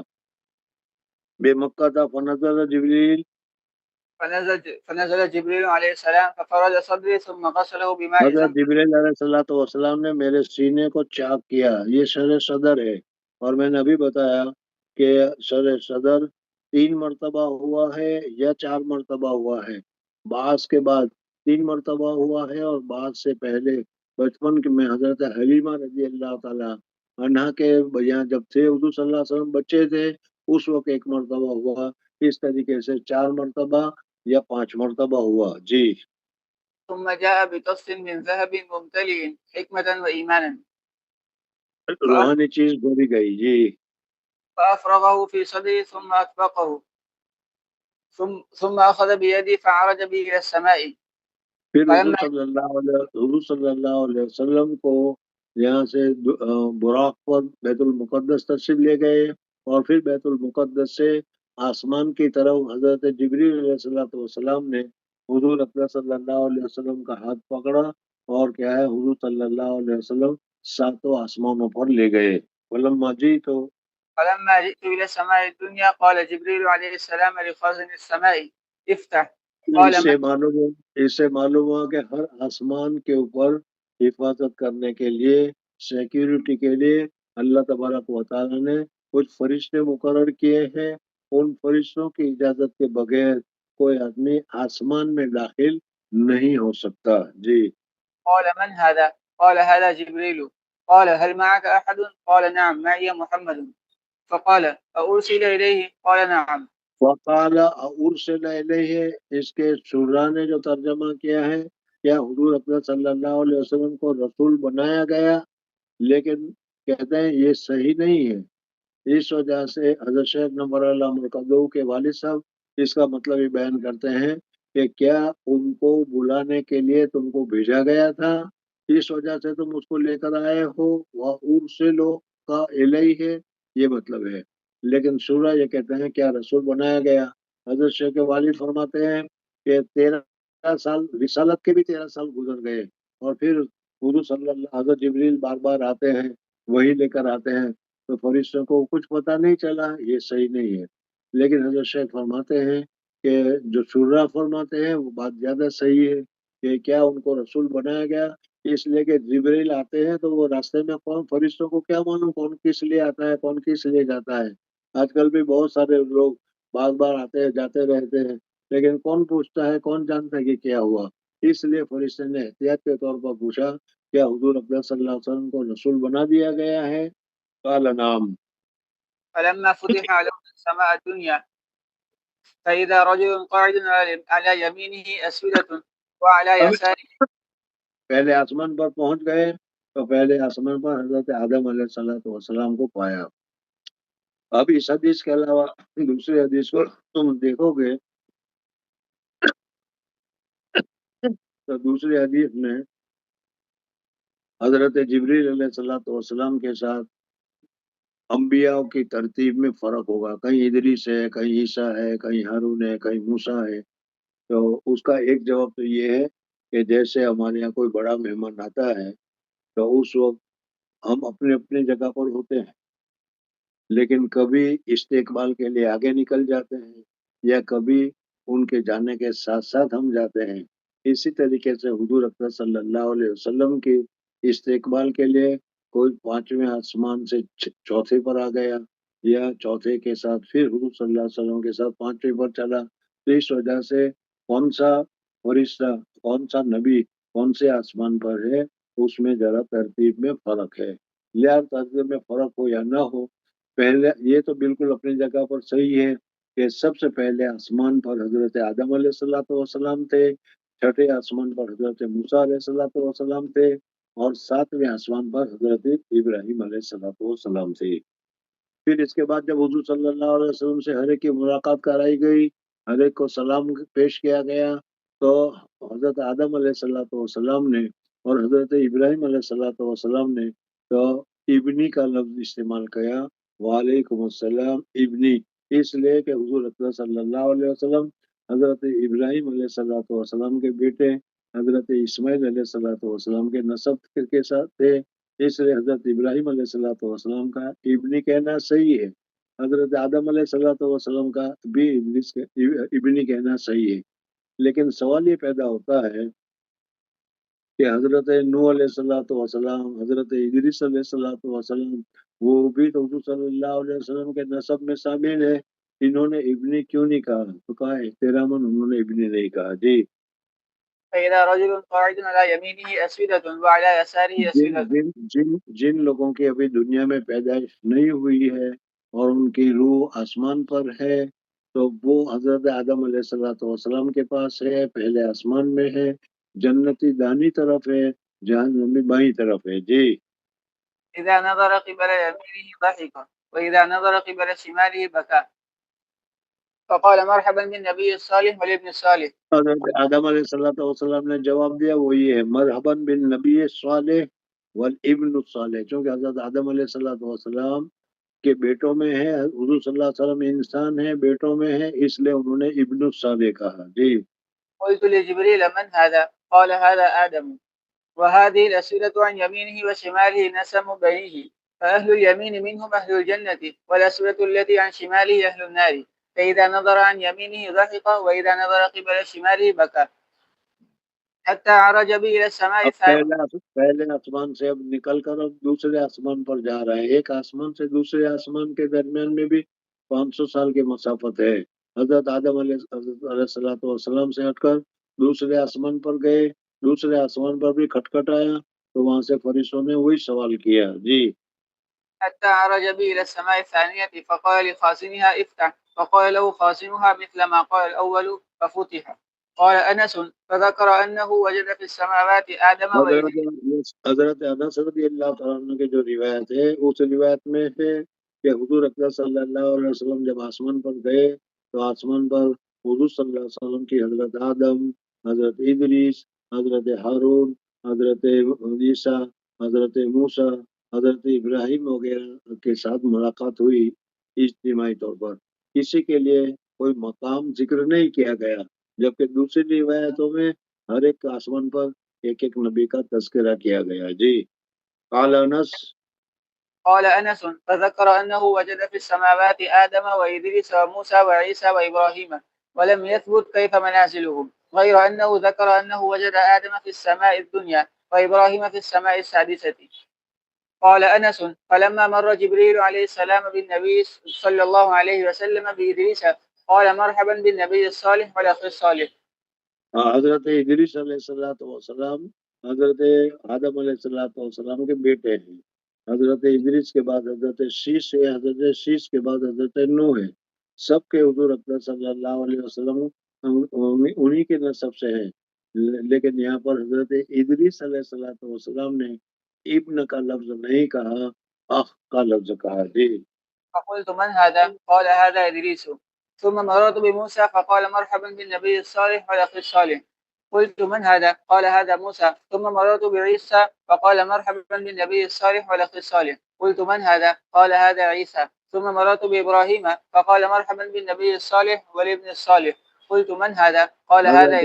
بے مکہ تھا فنزل جبریل، فنزل جبريل عليه السلام ففرج صدري ثم غسله بماء حضرت زمزم جبریل علیہ السلام نے میرے سینے کو چاک کیا، یہ شرح صدر ہے۔ اور میں نے ابھی بتایا کہ شرح صدر 3 مرتبہ ہوا ہے یا 4 مرتبہ ہوا ہے، بعض کے بعد 3 مرتبہ ہوا ہے اور بعض سے پہلے بچپن میں حضرت حلیمہ رضی اللہ تعالیٰ عنہا کے یہاں جب تھے حضور صلی اللہ علیہ وسلم بچے تھے اس وقت 1 مرتبہ ہوا، اس طریقے سے 4 مرتبہ یا 5 مرتبہ ہوا۔ جی ثم جاء بطست من ذهب ممتلئ حكمة وإيمانا روحانی چیز بولی گئی۔ جی فأفرغه في صدري ثم أطبقه ثم أخذ بيدي فعرج بي إلى السماء پھر فلما حضور صلی اللہ علیہ وسلم کو یہاں سے براق پر بیت المقدس تشریف لے گئے اور پھر بیت المقدس سے آسمان کی طرف حضرت جبریل علیہ السلام نے حضور اکرم صلی اللہ علیہ وسلم کا ہاتھ پکڑا اور کیا ہے حضور صلی اللہ علیہ وسلم 7 آسمانوں پر لے گئے۔ فلما جئت إلى السماء الدنيا قال جبريل عليه السلام لخازن السماء افتح قال اس سے معلوم ہوا کہ ہر آسمان کے اوپر حفاظت کرنے کے لیے، سیکیورٹی کے لیے اللہ تبارک و تعالیٰ نے کچھ فرشتے مقرر کیے ہیں، ان فرشتوں کی اجازت کے بغیر کوئی آدمی آسمان میں داخل نہیں ہو سکتا۔ جی قال من هذا قال هذا جبريل قال هل معك أحد قال نعم معي محمد فقال أرسل إليه قال نعم وقال ارسل الیہ، اس کے شعراء نے جو ترجمہ کیا ہے کیا حضور اکرم صلی اللہ علیہ وسلم کو رسول بنایا گیا، لیکن کہتے ہیں یہ صحیح نہیں ہے۔ اس وجہ سے حضرت شیخ نور اللہ مرکزو کے والد صاحب اس کا مطلب یہ بیان کرتے ہیں کہ کیا ان کو بلانے کے لیے تم کو بھیجا گیا تھا، اس وجہ سے تم اس کو لے کر آئے ہو، وہ ارسلو کا الیہ یہ مطلب ہے، لیکن سورہ یہ کہتے ہیں کیا رسول بنایا گیا۔ حضرت شیخ کے والد فرماتے ہیں کہ 13 سال رسالت کے بھی 13 سال گزر گئے اور پھر حضور صلی اللہ حضرت جبریل بار بار آتے ہیں، وہی لے کر آتے ہیں، تو فرشتوں کو کچھ پتہ نہیں چلا، یہ صحیح نہیں ہے۔ لیکن حضرت شیخ فرماتے ہیں کہ جو شورا فرماتے ہیں وہ بات زیادہ صحیح ہے کہ کیا ان کو رسول بنایا گیا، اس لیے کہ جبریل آتے ہیں تو وہ راستے میں کون فرشتوں کو کیا معلوم کون کس لیے آتا ہے کون کس لیے جاتا ہے۔ آج کل بھی بہت سارے لوگ بار بار آتے ہیں جاتے رہتے ہیں، لیکن کون پوچھتا ہے کون جانتا ہے کہ کیا ہوا۔ اس لیے فرشتے نے احتیاط کے طور پر پوچھا کیا حضور اکرم صلی اللہ علیہ وسلم کو رسول بنا دیا گیا ہے؟ قال نعم. فلما فتح عليهم السماء الدنيا فإذا رجل قاعد على يمينه أسودة وعلى يساره. پہلے آسمان پر پہنچ گئے تو پہلے آسمان پر حضرت آدم علیہ السلام کو پایا. اب اس حدیث کے علاوہ دوسری حدیث کو تم دیکھو گے تو دوسری حدیث میں حضرت جبریل علیہ السلام کے ساتھ انبیاء کی ترتیب میں فرق ہوگا. کہیں ادریس ہے، کہیں عیسیٰ ہے، کہیں ہارون ہے، کہیں موسیٰ ہے. تو اس کا ایک جواب تو یہ ہے کہ جیسے ہمارے یہاں کوئی بڑا مہمان آتا ہے تو اس وقت ہم اپنے اپنے جگہ پر ہوتے ہیں، لیکن کبھی استقبال کے لیے آگے نکل جاتے ہیں یا کبھی ان کے جانے کے ساتھ ساتھ ہم جاتے ہیں. اسی طریقے سے حضور اکرم صلی اللہ علیہ وسلم کی استقبال کے لیے کوئی پانچویں آسمان سے چوتھے پر آ گیا یا چوتھے کے ساتھ پھر حضور صلی اللہ علیہ وسلم کے ساتھ پانچویں پر چلا. تو اس وجہ سے کون سا فرشتہ، کون سا نبی کون سے آسمان پر ہے اس میں ذرا ترتیب میں فرق ہے. لہٰذا ترتیب میں فرق ہو یا نہ ہو، پہلے یہ تو بالکل اپنی جگہ پر صحیح ہے کہ سب سے پہلے آسمان پر حضرت آدم علیہ السلام تھے، چھٹے آسمان پر حضرت موسیٰ علیہ السلام تھے اور ساتویں آسمان پر حضرت ابراہیم علیہ السلام تھے. پھر اس کے بعد جب حضور صلی اللہ علیہ وسلم سے ہر ایک کی ملاقات کرائی گئی، ہر ایک کو سلام پیش کیا گیا، تو حضرت آدم علیہ السلام نے اور حضرت ابراہیم علیہ السلام نے تو ابنی کا لفظ استعمال کیا، وعلیکم السلام ابنی، اس لیے کہ حضور اکرم صلی اللہ علیہ وسلم حضرت ابراہیم علیہ السلام کے بیٹے حضرت اسماعیل علیہ السلام کے نسب کے ساتھ تھے. اس لیے حضرت ابراہیم علیہ السلام کا ابنی کہنا صحیح ہے، حضرت آدم علیہ السلام کا بھی ابنی کہنا صحیح ہے. لیکن سوال یہ پیدا ہوتا ہے کہ حضرت نوح علیہ السلام، حضرت ادریس علیہ السلام، وہ بھی تو حضور صلی اللہ علیہ وسلم کے نسب میں شامل ہے، انہوں نے ابنی کیوں نہیں کہا؟ تو کہا احتراماً انہوں نے ابنی نہیں کہا. جی. فإذا رجل قاعد على يمينه أسودة وعلى يساره أسودة. جن لوگوں کی ابھی دنیا میں پیدائش نہیں ہوئی ہے اور ان کی روح آسمان پر ہے تو وہ حضرت آدم علیہ السلام کے پاس ہے، پہلے آسمان میں ہے، جنتی دانی طرف ہے، جہنمی بائیں طرف ہے. جی. إذا نظر قبل يمينه ضحك وإذا نظر قبل شماله بكى فقال مرحبا بالنبي الصالح والابن الصالح. حضرت آدم علیہ السلام نے جواب دیا، وہ یہ ہے مرحباً بالنبی صالح والابن الصالح، چونکہ حضرت آدم علیہ السلام کے بیٹوں میں ہے، حضور صلی اللہ علیہ وسلم انسان ہے، بیٹوں میں ہے، اس لیے انہوں نے ابن الصالح کہا. جی. قلت لجبريل من هذا؟ قال هذا آدم وهذه الأسئلة عن يمينه وشماله نسم بنيه فأهل اليمين منهم أهل الجنة والأسئلة التي عن شماله أهل النار فإذا نظر عن يمينه ضحك وإذا نظر قبل شماله بكى حتى عرج به إلى السماء الثانية. پہلے آسمان سے اب نکل کر اب دوسرے آسمان پر جا رہا ہے. ایک آسمان سے دوسرے آسمان کے درمیان میں بھی 500 سال کی مسافت ہے. حضرت آدم علیہ السلام سے ہٹ کر دوسرے آسمان پر گئے، دوسرے آسمان پر بھی کھٹکھٹایا تو وہاں سے فرشتوں نے وہی سوال کیا. جی. حتى عرج به إلى السماء الثانية فقال لخازنها افتح فقال له خازنها مثل ما قال الأول ففتح. قال أنس فذكر أنه وجد في السماوات آدم وإدريس. حضرت انس رضی اللہ تعالیٰ عنہ کی جو روایت ہے اس روایت میں ہے کہ حضور اکرم صلی اللہ علیہ وسلم جب آسمان پر گئے تو آسمان پر حضور صلی اللہ علیہ وسلم کی حضرت آدم، حضرت ادریس، حضرت ہارون، حضرت عیسیٰ، حضرت موسیٰ، حضرت ابراہیم وغیرہ کے ساتھ ملاقات ہوئی اجتماعی طور پر. کسی کے لیے کوئی مقام ذکر نہیں کیا گیا، جبکہ دوسری روایتوں میں ہر ایک آسمان پر ایک ایک نبی کا تذکرہ کیا گیا. جی. قال أنس فذكر أنه وجد في السماوات آدم وإدريس وموسى وعيسى وإبراهيم ولم يثبت كيف منازلهم غير أنه ذكر أنه وجد آدم في السماء الدنيا وإبراهيم في السماء السادسة. قال أنس فلما مر جبريل عليه السلام بالنبي صلى الله عليه وسلم بإدريس قال مرحبا بالنبي الصالح والأخ الصالح. حضرت ادریس علیہ السلام حضرت آدم علیہ السلام کے بیٹے ہیں. حضرت ادریس کے بعد حضرت شیش ہے، حضرت شیش کے بعد حضرت نوح ہے. سب کے حضور اکرم صلی اللہ علیہ وسلم انہی کے نسب سے ہیں. لیکن یہاں پر حضرت ادریس علیہ السلام نے ابن کا لفظ نہیں کہا، اخ کا لفظ کہا. جی. فقلت من هذا؟ قال هذا إدريس. ثم مررت بموسى فقال مرحبا بالنبي الصالح والأخ الصالح. قلت من هذا؟ قال هذا موسى. ثم مررت بعيسى فقال مرحبا بالنبي الصالح والأخ الصالح. قلت من هذا؟ قال هذا عيسى. ثم مررت بإبراهيم فقال مرحبا بالنبي الصالح والابن الصالح. قلت من هذا؟ قال هذا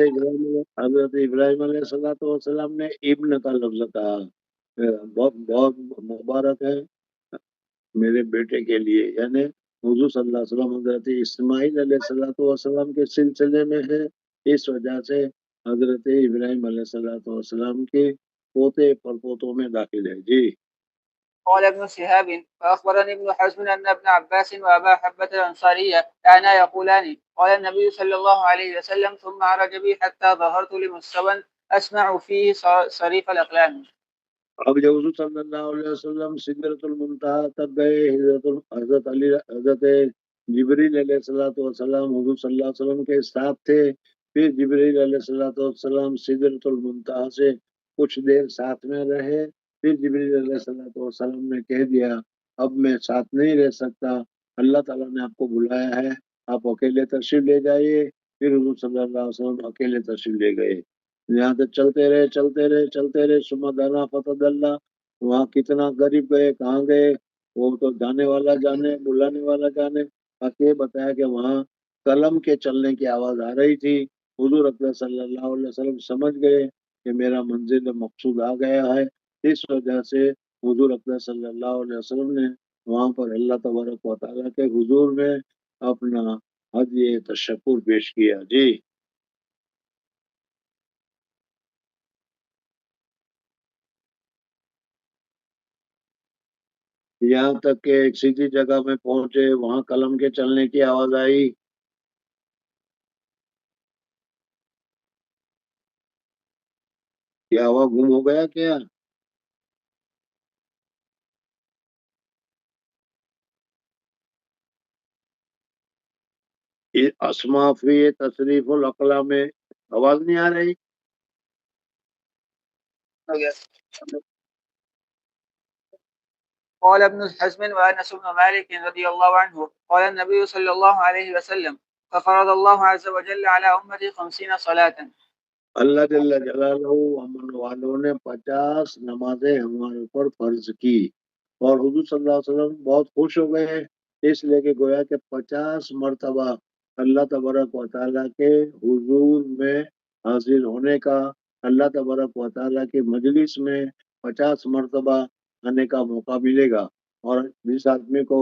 حضرت ابراہیم علیہ السلام نے ابن کا لفظ کہا. بہت بہت مبارک ہے میرے بیٹے کے لیے، یعنی حضور صلی اللہ علیہ وسلم حضرت اسماعیل علیہ السلام کے سلسلے میں ہے، اس وجہ سے حضرت ابراہیم علیہ السلام کے پوتے پرپوتوں میں داخل ہے. جی. قال ابن شهاب فأخبرني ابن حزم أن ابن عباس وأبا حبة الأنصارية كانا يقولان قال النبي صلى الله عليه وسلم ثم عرج بي حتى ظهرت لمستوى أسمع فيه صريف الأقلام. اب جب حضور صلی اللہ علیہ وسلم سدرۃ المنتہا تک گئے، حضرت جبریل علیہ السلام حضور صلی اللہ علیہ وسلم کے ساتھ تھے. پھر جبریل علیہ السلام سدرۃ المنتہا سے کچھ دیر ساتھ میں رہے. پھر جبریل علیہ السلام نے کہہ دیا اب میں ساتھ نہیں رہ سکتا، اللہ تعالیٰ نے آپ کو بلایا ہے، آپ اکیلے تشریف لے جائیے. پھر حضور صلی اللہ علیہ وسلم اکیلے تشریف لے گئے. یہاں تک چلتے رہے سما دانا فتح اللہ. وہاں کتنا قریب گئے، کہاں گئے، وہ تو جانے والا جانے، بلانے والا جانے. یہ بتایا کہ وہاں قلم کے چلنے کی آواز آ رہی تھی. حضور اکرم صلی اللہ علیہ وسلم سمجھ گئے کہ میرا منزل مقصود آ گیا ہے. اس وجہ سے حضور اکرم صلی اللہ علیہ وسلم نے وہاں پر اللہ تبارک و تعالیٰ کے حضور میں اپنا ہدیہ تشکر پیش کیا. جی. یہاں تک کہ ایک سیدھی جگہ میں پہنچے، وہاں قلم کے چلنے کی آواز آئی. کیا ہوا، گم ہو گیا کیا؟ اسما فی تصریف الاقلام میں آواز نہیں آ رہی؟ قال ابن حزم وأنس بن مالك رضي الله عنه قال النبي صلى الله عليه وسلم ففرض الله عز وجل على أمتي 50 صلاة. اللہ جل جلالہ امن والوں نے 50 نمازیں ہمارے اوپر فرض کی، اور حضور صلی اللہ علیہ وسلم بہت خوش ہو گئے، اس لیے کہ گویا کہ 50 مرتبہ اللہ تبارک و تعالیٰ کے حضور میں حاضر ہونے کا، اللہ تبارک و تعالیٰ کے مجلس میں 50 مرتبہ آنے کا موقع ملے گا. اور جس آدمی کو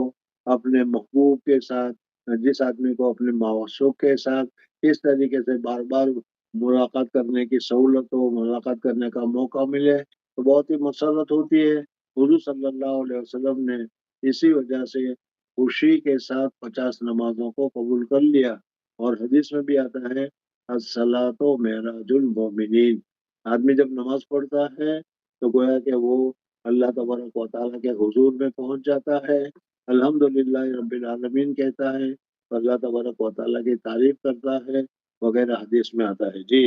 اپنے محبوب کے ساتھ، جس آدمی کو اپنے معشوق کے ساتھ اس طریقے سے بار بار ملاقات کرنے کی سہولت ہو، ملاقات کرنے کا موقع ملے تو بہت ہی مسرت ہوتی ہے. حضور صلی اللہ علیہ وسلم نے اسی وجہ سے خوشی کے ساتھ 50 نمازوں کو قبول کر لیا. اور حدیث میں بھی آتا ہے الصلاۃ معراج المومنین، آدمی جب نماز پڑھتا ہے تو گویا کہ وہ اللہ تبارک و تعالیٰ کے حضور میں پہنچ جاتا ہے. الحمدللہ رب العالمین کہتا ہے، اللہ تبارک و تعالیٰ کی تعریف کرتا ہے وغیرہ حدیث میں آتا ہے. جی.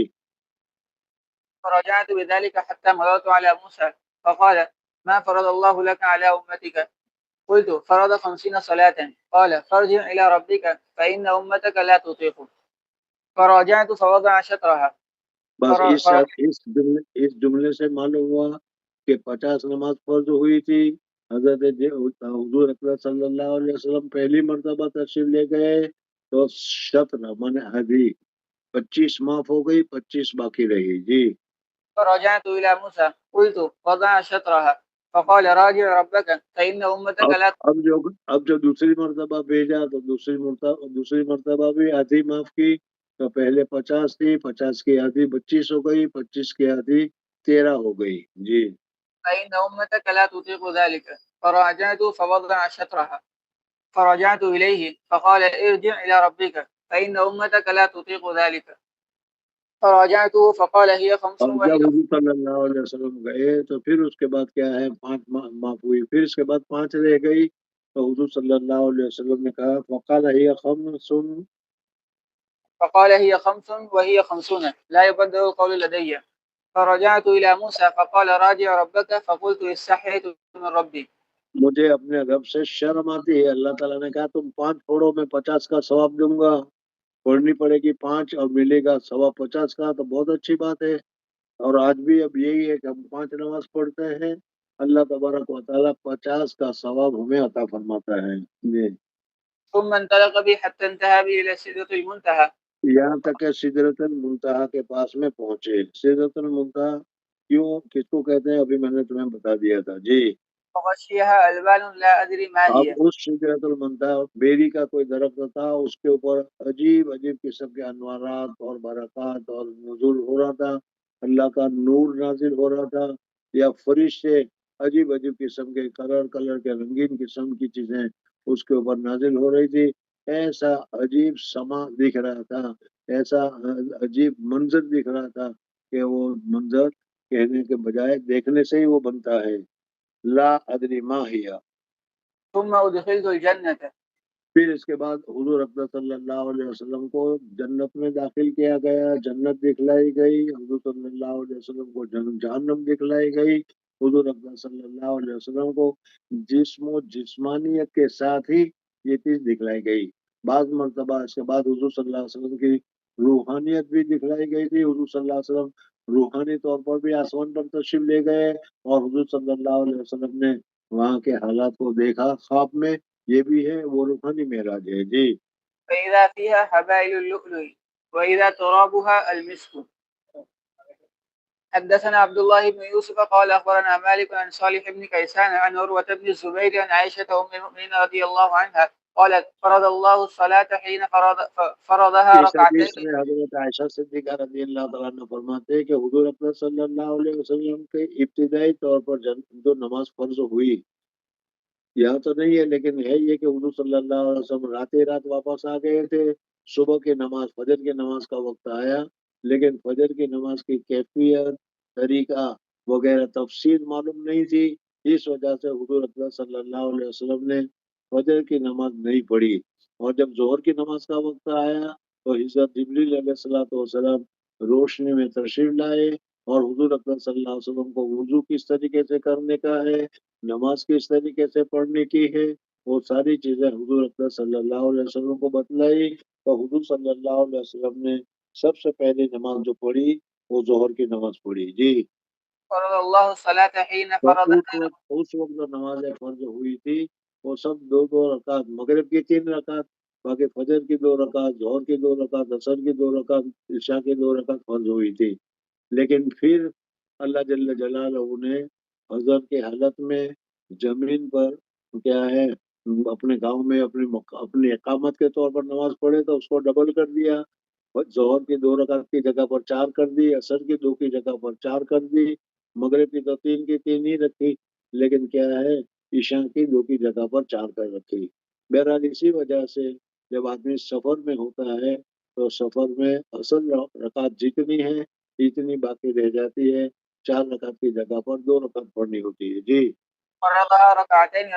فرجعت بذلك حتى مررت على موسى فقال ما فرض الله لك على أمتك؟ قلت فرض 50 صلاة. قال فارجع إلى ربك فإن أمتك لا تطيق. فراجعت فوضع شطرها. بس اس جملے سے معلوم ہوا کہ 50 نماز فرض ہوئی تھی. حضرت حضور اکرم صلی اللہ علیہ وسلم پہلی مرتبہ تشریف لے گئے تو شطر مانے ہدی 25 معاف ہو گئی، 25 باقی رہی. جی. فرجعت إلى موسى قلت وضع شطرها. فقال راجع ربك فإن أمتك لا. اب جو دوسری مرتبہ بھیجا تو دوسری مرتبہ بھی آدھی معاف کی، تو پہلے 50 تھی، 50 کی آدھی 25 ہو گئی، 25 کی آدھی 13 ہو گئی. جی. فإن أمتك لا تطيق ذلك. فراجعت فوضع شطرها. فرجعت إليه فقال ارجع إلى ربك فإن أمتك لا تطيق ذلك. فراجعته فقال هي 5 اور وهي جب حضور صلی اللہ علیہ وسلم گئے تو پھر اس کے بعد کیا ہے 5 معاف ہوئی، پھر اس کے بعد 5 رہ گئی تو حضور صلی اللہ علیہ وسلم نے کہا فقال هي 5 فقال هي 5 وهي 50 لا يبدل القول لدي. فرجعت إلى موسى فقال راجع ربك فقلت استحييت من ربي. مجھے اپنے رب سے شرم آتی ہے. اللہ تعالیٰ نے کہا تم 5 پڑھو میں 50 کا ثواب دوں گا. پڑھنی پڑے گی 5 اور ملے گا ثواب 50 کا، تو بہت اچھی بات ہے. اور آج بھی اب یہی ہے کہ ہم 5 نماز پڑھتے ہیں، اللہ تبارک و تعالیٰ 50 کا ثواب ہمیں عطا فرماتا ہے. جی. ثم انطلق بي حتى انتهى بي إلى سدرة المنتهى. یہاں تک کہ سدرۃ المنتہا کے پاس میں پہنچے. سدرۃ المنتہا کیوں کس کو کہتے ہیں ابھی میں نے تمہیں بتا دیا تھا. جی. وغشيها ألبان لا أدري ما اب هي. اس سدرۃ المنتہا بیری کا کوئی درخت تھا، اس کے اوپر عجیب عجیب قسم کے انوارات اور برکات اور نزول ہو رہا تھا، اللہ کا نور نازل ہو رہا تھا، یا فرشتے عجیب عجیب قسم کے کلر کے رنگین قسم کی چیزیں اس کے اوپر نازل ہو رہی تھی. ایسا عجیب سما دکھ رہا تھا، ایسا عجیب منظر دکھ رہا تھا کہ وہ منظر کہنے کے بجائے دیکھنے سے ہی وہ بنتا ہے. لا ادری ما ہیا. ثم أدخلت الجنة. پھر اس کے بعد حضور اکرم صلی اللہ علیہ وسلم کو جنت میں داخل کیا گیا، جنت دکھلائی گئی. حضور صلی اللہ علیہ وسلم کو جہنم دکھلائی گئی. حضور اکرم صلی اللہ علیہ وسلم کو جسم و جسمانیت کے ساتھ ہی یہ چیز دکھلائی گئی. بعض مرتبہ اس کے بعد حضور صلی اللہ علیہ وسلم کی روحانیت بھی دکھلائی گئی تھی. حضور صلی اللہ علیہ وسلم روحانی طور پر بھی آسمان پر تشریف لے گئے اور حضور صلی اللہ علیہ وسلم نے وہاں کے حالات کو دیکھا خواب میں. یہ بھی ہے، وہ روحانی معراج ہے. جی. فإذا فيها حبائل اللؤلؤ وإذا ترابها المسك. حدثنا عبد الله بن يوسف قال أخبرنا مالك عن صالح بن كيسان عن عروة بن الزبير عن عائشة أم المؤمنين رضي الله عنها قالت فرض الله الصلاة حين فرضها اس حدیث ركعتين. میں حضرت عائشہ صدیقہ رضی اللہ تعالیٰ عنہ فرماتے ہیں کہ حضور اکرم صلی اللہ علیہ وسلم کے ابتدائی طور پر جو نماز فرض ہوئی، یہاں تو نہیں ہے لیکن ہے یہ کہ حضور صلی اللہ علیہ وسلم رات واپس آ گئے تھے. صبح کی نماز فجر کی نماز کا وقت آیا، لیکن فجر کی نماز کی کیفیت طریقہ وغیرہ تفصیل معلوم نہیں تھی. اس وجہ سے حضور اکرم صلی اللہ علیہ وسلم نے فجر کی نماز نہیں پڑھی. اور جب ظہر کی نماز کا وقت آیا تو حضرت جبریل علیہ السلام روشنی میں تشریف لائے اور حضور اکرم صلی اللہ علیہ وسلم کو وضو کس طریقے سے کرنے کا ہے، نماز کس طریقے سے پڑھنے کی ہے، وہ ساری چیزیں حضور اکرم صلی اللہ علیہ وسلم کو بتلائی. تو حضور صلی اللہ علیہ وسلم نے سب سے پہلی نماز جو پڑھی وہ ظہر کی نماز پڑھی. جی. فرض الله الصلاة حين تو فرضها. اس وقت جو نمازیں فرض ہوئی تھی وہ سب دو رکعت، مغرب کی 3 رکعت، باقی فجر کی 2 رکعت، ظہر کی 2 رکعت، عصر کی 2 رکعت، عشاء کی 2 رکعت فرض ہوئی تھی. لیکن پھر اللہ جل جلالہ نے حضرت کی حالت میں زمین پر کیا ہے اپنے گاؤں میں اپنی اقامت کے طور پر نماز پڑھے تو اس کو ڈبل کر دیا. ظہر کی 2 رکعت کی جگہ پر 4 کر دی، عصر کی 2 کی جگہ پر 4 کر دی، مغرب کی تو 3 کی 3 ہی رکھی، لیکن کیا ہے عشاء کی 2 کی جگہ پر 4 کر رکھی. بہرحال اسی وجہ سے جب آدمی سفر میں ہوتا ہے تو سفر میں اصل رکعت جتنی ہے اتنی باقی رہ جاتی ہے، 4 رکعت کی جگہ پر 2 رکعت پڑھنی ہوتی ہے. جی. فرضها ركعتين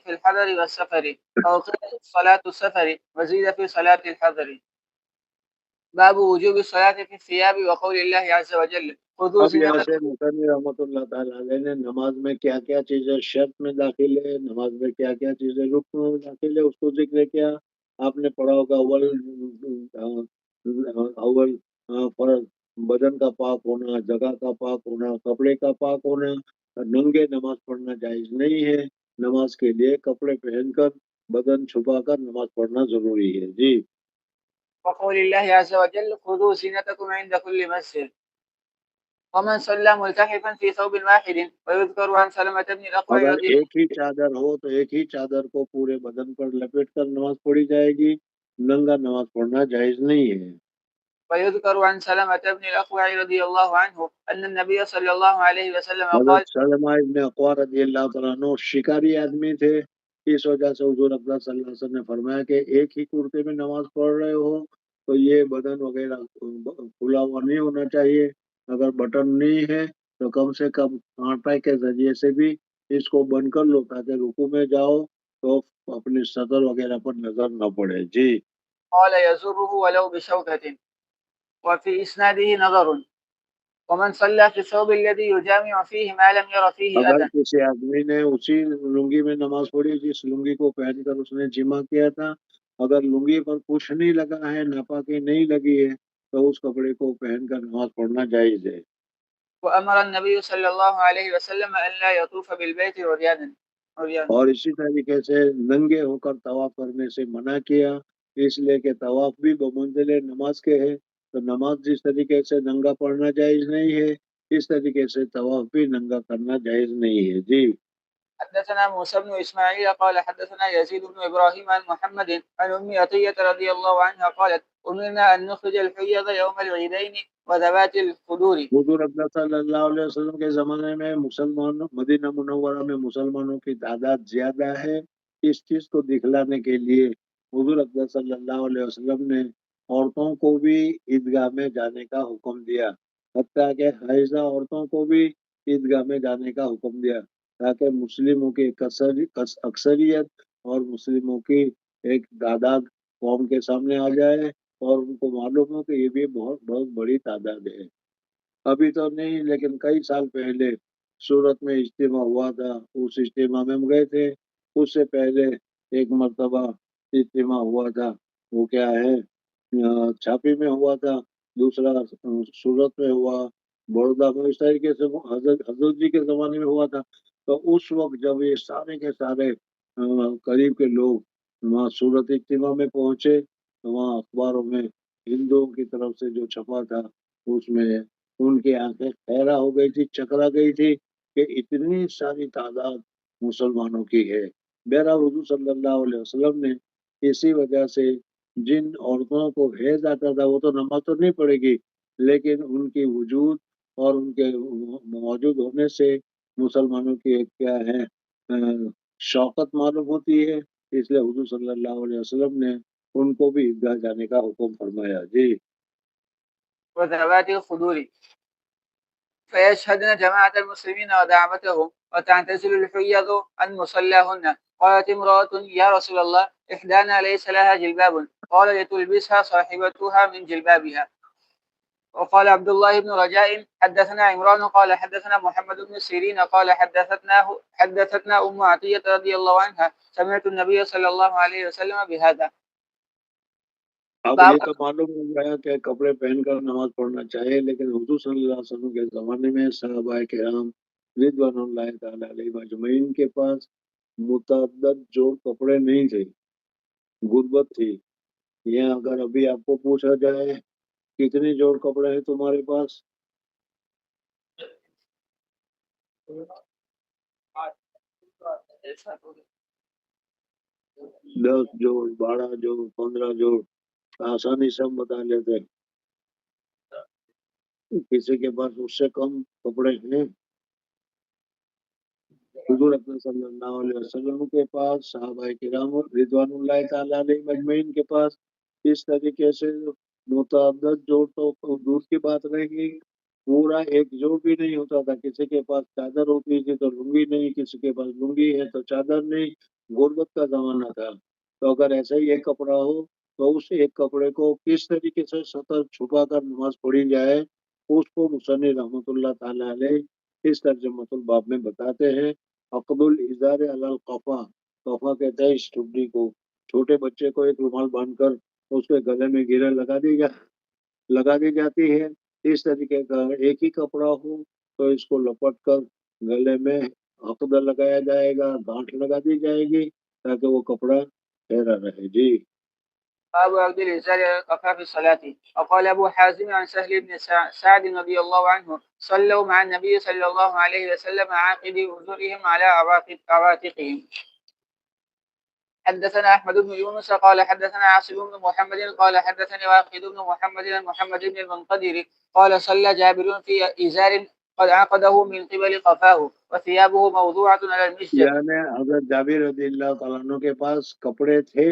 في الحضر والسفر أو قيل صلاة السفر وزيد في صلاة الحضر. باب وجوب الصلاة في الثياب وقول الله عز وجل خذوا اب یہاں سے زینتکم. مصنف رحمۃ اللہ تعالیٰ علیہ نے نماز میں کیا کیا چیزیں شرط میں داخل ہے، نماز میں کیا کیا چیزیں رکن میں داخل ہے، اس کو ذکر کیا. آپ نے پڑھا ہوگا اول فرض بدن کا پاک ہونا، جگہ کا پاک ہونا، کپڑے کا پاک ہونا. ننگے نماز پڑھنا جائز نہیں ہے، نماز کے لیے کپڑے پہن کر بدن چھپا کر نماز پڑھنا ضروری ہے. جی. وقول الله عز وجل خذوا زینتکم عند كل مسجد. ومن صلى ملتحفا في ثوب واحد ويذكر عن سلمة بن الأقوع اگر رضي ایک ہی چادر ہو تو ایک ہی چادر کو پورے بدن پر لپیٹ کر نماز پڑھی جائے گی، ننگا نماز پڑھنا جائز نہیں ہے. ويذكر عن سلمة بن الأقوع رضي الله عنه أن النبي صلى الله عليه وسلم حضرت قال سلمہ ابن اقوع رضی اللہ تعالیٰ عنہ شکاری آدمی تھے، اس وجہ سے حضور اکرم صلی اللہ علیہ وسلم نے فرمایا کہ ایک ہی کرتے میں نماز پڑھ رہے ہو تو یہ بدن وغیرہ کھلا ہوا نہیں ہونا چاہیے. اگر بٹن نہیں ہے تو کم سے کم آٹا کے ذریعے سے بھی اس کو بند کر لو تاکہ رکوع میں جاؤ تو اپنی صدر وغیرہ پر نظر نہ پڑے. جی. قال يزره ولو بشوكة وفي إسناده نظر ومن صلى في الثوب الذي يجامع فيه ما لم ير فيه اگر أذى. کسی آدمی نے اسی لنگی میں نماز پڑھی جس لنگی کو پہن کر اس نے جمع کیا تھا، اگر لنگی پر کچھ نہیں لگا ہے، ناپاکی نہیں لگی ہے، تو اس کپڑے کو پہن کر نماز پڑھنا جائز ہے. وأمر النبي صلى الله عليه وسلم أن لا يطوف بالبيت عريانا. اور اسی طریقے سے ننگے ہو کر طواف کرنے سے منع کیا، اس لیے کہ طواف بھی بمنزل نماز کے ہے، تو نماز جس طریقے سے ننگا پڑھنا جائز نہیں ہے، اس طریقے سے طواف بھی ننگا کرنا جائز نہیں ہے. جی. حدثنا موسى بن إسماعيل قال حدثنا يزيد بن إبراهيم عن محمد عن أم عطية رضي الله عنها قالت أمرنا أن نخرج الحيض يوم العيدين وذوات الخدور. حضور اقدس صلی اللہ علیہ وسلم کے زمانے میں مدینہ منورہ میں مسلمانوں کی تعداد زیادہ ہے، اس چیز کو دکھلانے کے لیے حضور اقدس صلی اللہ علیہ وسلم نے عورتوں کو بھی عیدگاہ میں جانے کا حکم دیا، حتیٰ کہ حائضہ عورتوں کو بھی عیدگاہ میں جانے کا حکم دیا، تاکہ مسلموں کی اکثریت اور مسلموں کی ایک تعداد قوم کے سامنے آ جائے اور ان کو معلوم ہو کہ یہ بھی بہت بہت بڑی تعداد ہے. ابھی تو نہیں، لیکن کئی سال پہلے سورت میں اجتماع ہوا تھا، اس اجتماع میں ہم گئے تھے. اس سے پہلے ایک مرتبہ اجتماع ہوا تھا، وہ کیا ہے چھاپی میں ہوا تھا، دوسرا سورت میں ہوا، بڑودہ میں، اس طریقے سے حضرت جی کے زمانے میں ہوا تھا. تو اس وقت جب یہ سارے کے سارے قریب کے لوگ وہاں سورت اجتماع میں پہنچے تو وہاں اخباروں میں ہندوؤں کی طرف سے جو چھپا تھا اس میں ان کی آنکھیں خیرہ ہو گئی تھی، چکرا گئی تھی کہ اتنی ساری تعداد مسلمانوں کی ہے. بہرحال حضور صلی اللہ علیہ وسلم نے اسی وجہ سے جن عورتوں کو حیض آتا تھا وہ تو نماز تو نہیں پڑے گی، لیکن ان کی وجود اور ان کے موجود ہونے سے مسلمانوں کی ایک کیا ہے شوقت معلوم ہوتی ہے، اس لیے حضور صلی اللہ علیہ وسلم نے ان کو بھی عیدگاہ جانے کا حکم فرمایا. جی. وذوات الخدور فيشهدن جماعة المسلمين ودعوتهم وتعتزل الحيض عن مصلاهن. قالت امرأة يا رسول الله إحدانا ليس لها جلباب، قال لتلبسها صاحبتها من جلبابها. وقال عبد الله بن رجاء حدثنا عمران قال حدثنا محمد بن سيرين قال حدثتنا أم عطية رضي الله عنها سمعت النبي صلى الله عليه وسلم بهذا. اب یہ تو معلوم ہو گیا کہ کپڑے پہن کر نماز پڑھنا چاہیے، لیکن حضور صلی اللہ علیہ وسلم کے زمانے میں صحابہ کرام رضوان اللہ تعالی علیہ مجمعین کے پاس متعدد جوڑ کپڑے نہیں تھے، غربت تھی. یہ اگر ابھی آپ کو پوچھا جائے کتنے جوڑ کپڑے ہیں تمہارے پاس، 10 جوڑ، 12 جوڑ، 15 جوڑ، آسانی سے ہم بتا لیتے. کسی کے پاس اس سے کم کپڑے ہیں؟ حضور اکرم صلی اللہ علیہ وسلم کے پاس، صحابہ کرام رضوان اللہ تعالی علیہ مجمعین کے پاس اس طریقے سے متعدد جوڑ تو دور کی بات رہے گی، پورا ایک جوڑ بھی نہیں ہوتا تھا. کسی کے پاس چادر ہوتی تھی تو لنگی نہیں، کسی کے پاس لنگی ہے تو چادر نہیں، غربت کا زمانہ تھا. تو اگر ایسا ہی ایک کپڑا ہو تو اس ایک کپڑے کو کس طریقے سے سطر چھپا کر نماز پڑھی جائے، اس کو مصنف رحمۃ اللہ تعالی علیہ اس ترجمۃ الباب میں بتاتے ہیں. عقد الازار علی القفا، قفا کہتے ہیں اس ٹھڈی کو، چھوٹے بچے کو ایک رومال باندھ کر اس کے گلے میں گرہ لگا دی جاتی ہے. اس طریقے کا ایک ہی کپڑا ہو تو اس کو لپٹ کر گلے میں عقد لگایا جائے گا، گانٹھ لگا دی جائے گی تاکہ وہ کپڑا ٹھہرا رہے. جی. أبو عبد الإزار القفا في الصلاة. وقال أبو حازم عن سهل بن سعد رضي الله عنه صلوا مع النبي صلى الله عليه وسلم عاقد أزرهم على عواتقهم. حدثنا أحمد بن يونس قال حدثنا عاصم بن محمد قال حدثني واقد بن محمد بن المنقدر قال صلى جابر في إزار قد عقده من قبل قفاه وثيابه موضوعة على المسجد. یعنی حضرت جابر رضی اللہ تعالیٰ عنہ کے پاس کپڑے تھے،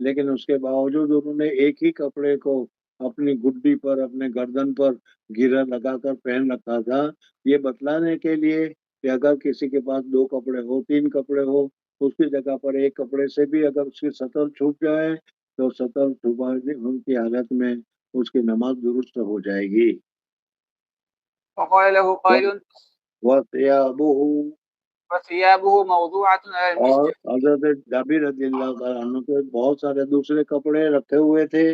لیکن اس کے باوجود انہوں نے ایک ہی کپڑے کو اپنی گڈی پر اپنے گردن پر گرہ لگا کر پہن رکھا تھا، یہ بتلانے کے لیے کہ اگر کسی کے پاس 2 کپڑے ہو 3 کپڑے ہو تو اس کی جگہ پر ایک کپڑے سے بھی اگر اس کی سطر چھوٹ جائے تو سطر چھپانے ان کی حالت میں اس کی نماز درست ہو جائے گی۔ فقال له قائل وثيابه موضوعة على اور المسجد۔ حضرت جابر رضی اللہ تعالیٰ عنہ کے بہت سارے دوسرے کپڑے رکھے ہوئے تھے،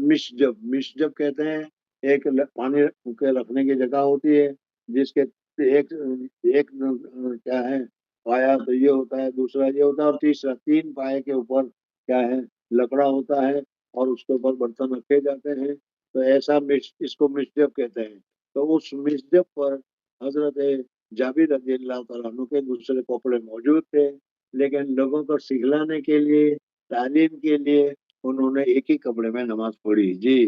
مشجب، مشجب کہتے ہیں ایک پانی کے رکھنے کی جگہ ہوتی ہے جس کے ایک ایک کیا ہے پایا تو یہ ہوتا ہے، دوسرا یہ ہوتا ہے، اور تیسرا 3 پائے کے اوپر کیا ہے لکڑا ہوتا ہے اور اس کے اوپر برتن رکھے جاتے ہیں، تو ایسا اس کو مشجب کہتے ہیں۔ تو اس مشجب پر حضرت جابر رضی اللہ تعالیٰ عنہ کے دوسرے کپڑے موجود تھے، لیکن لوگوں کو سکھلانے کے لیے، تعلیم کے لیے انہوں نے ایک ہی کپڑے میں نماز پڑھی۔ جی۔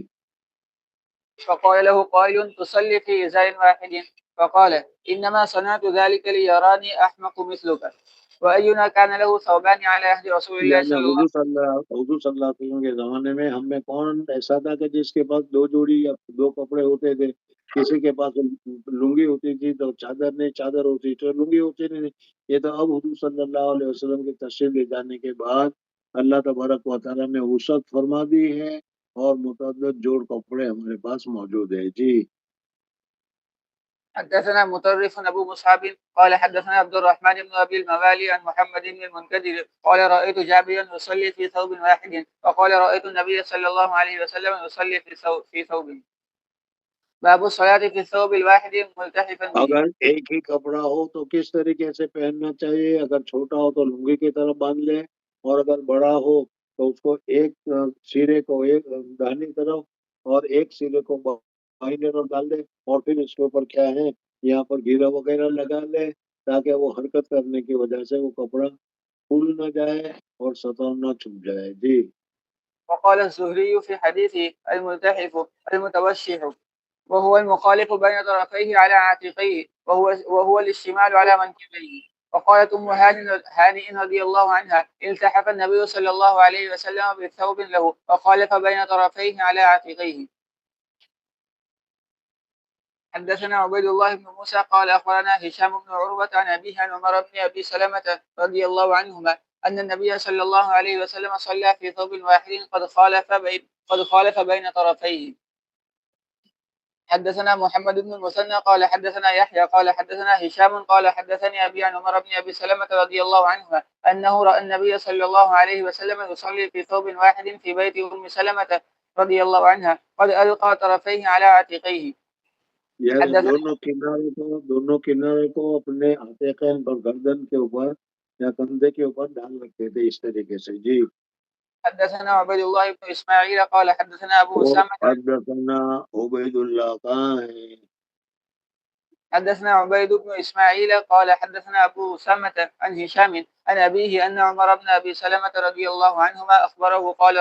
فقال له قائل تصلي في إزار واحد؟ فقال إنما صنعت ذلك ليراني أحمق مثلك وأينا كان له ثوبان على عهد رسول الله یعنی صلى الله حضور صلی اللہ علیہ وسلم کے زمانے میں ہم میں کون ایسا تھا کہ جس کے پاس 2 جوڑی یا 2 کپڑے ہوتے تھے؟ کسی کے پاس لنگی ہوتی تھی تو چادر نہیں، چادر ہوتی تو لنگی ہوتی نہیں۔ یہ تو اب حضور صلی اللہ علیہ وسلم کی تشریف لے جانے کے بعد اللہ تبارک و تعالیٰ نے وسعت فرما دی ہے اور متعدد جوڑ کپڑے ہمارے پاس موجود ہے۔ جی۔ حدثنا مطرف أبو مصعب قال حدثنا عبد الرحمن بن أبي الموالي عن محمد بن المنكدر قال رأيت جابرا يصلي في ثوب واحد وقال رأيت النبي صلى الله عليه وسلم يصلي في ثوب باب الصلاة في الثوب الواحد ملتحفا به۔ اگر ایک ہی کپڑا ہو تو کس طریقے سے پہننا چاہیے؟ اگر چھوٹا ہو تو لنگی کی طرف باندھ لے، اور اگر بڑا ہو تو اس کو ایک سرے کو ایک داہنی طرف اور ایک سرے کو بائیں طرف ڈال دے، اور پھر اس کے اوپر کیا ہے یہاں پر گھیرا وغیرہ لگا لے تاکہ وہ حرکت کرنے کی وجہ سے وہ کپڑا کھل نہ جائے اور سطح نہ چھپ جائے۔ جی۔ وقال الزهري في حديثه الملتحف المتوشح وهو المخالف بين طرفيه على عاتقيه وهو الاشتمال على منكبيه. وقالت أم هانئ رضي الله عنها التحف النبي صلى الله عليه وسلم بثوب له وخالف بين طرفيه على عاتقيه. حدثنا عبيد الله بن موسى قال أخبرنا هشام بن عروة عن أبيه عن عمر بن أبي سلمة رضي الله عنهما أن النبي صلى الله عليه وسلم صلى في ثوب واحد قد خالف بين طرفيه. حدثنا محمد بن المثنى قال حدثنا يحيى قال حدثنا هشام قال حدثني أبي عن عمر بن أبي سلمة رضي الله عنهما أنه رأى النبي صلى الله عليه وسلم يصلي في ثوب واحد في بيت أم سلمة رضي الله عنها قد ألقى طرفيه على عاتقيه. یعنی دونوں کنارے کو اپنے عاتقین پر گردن کے اوپر یا کندھے کے اوپر ڈال رکھتے تھے اس طریقے سے۔ جی۔ حدثنا عبيد الله بن إسماعيل قال حدثنا أبو أسامة حدثنا عبید اللہ کہاں ہے؟ حدثنا عبيد بن إسماعيل قال حدثنا أبو أسامة عن هشام عن أبيه أن عمر بن أبي سلمة رضي الله عنهما أخبره قال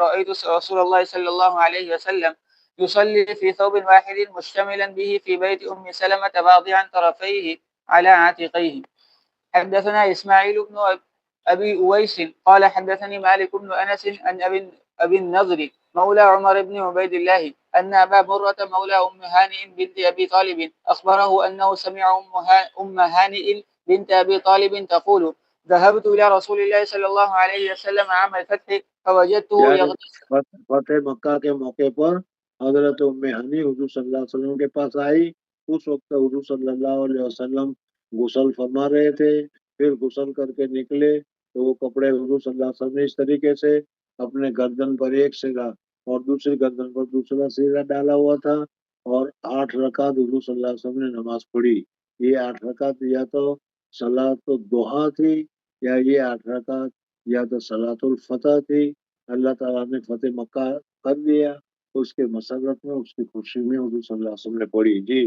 رأيت رسول الله صلى الله عليه وسلم يصلي في ثوب واحد مشتملا به في بيت أم سلمة واضعا طرفيه على عاتقيه. حدثنا إسماعيل بن أبي أويس قال حدثني مالك بن أنس عن أبي النضر مولى عمر بن عبيد الله أن أبا مرة مولى أم هانئ بنت أبي طالب أخبره أنه سمع أم هانئ بنت أبي طالب تقول ذهبت إلى رسول الله صلى الله عليه وسلم عام الفتح فوجدته يغتسل. فتح مکہ کے موقع پر حضرت ام ہانی حضور صلی اللہ علیہ وسلم کے پاس آئی، اس وقت حضور صلی اللہ علیہ وسلم غسل فرما رہے تھے، پھر غسل کر کے نکلے تو وہ کپڑے حضور صلی اللہ علیہ وسلم نے اس طریقے سے اپنے گردن پر ایک سرا اور دوسری گردن پر دوسرا سرا ڈالا ہوا تھا، اور 8 رکعت حضور صلی اللہ علیہ وسلم نے نماز پڑھی۔ یہ 8 رکعت یا تو صلاۃ الضحیٰ تھی یا یہ 8 رکعت یا تو صلاۃ الفتح تھی۔ اللہ تعالیٰ نے فتح مکہ کر دیا، اس کے مسرت میں، اس کی خوشی میں حضور صلی اللہ علیہ وسلم نے پڑھی۔ جی۔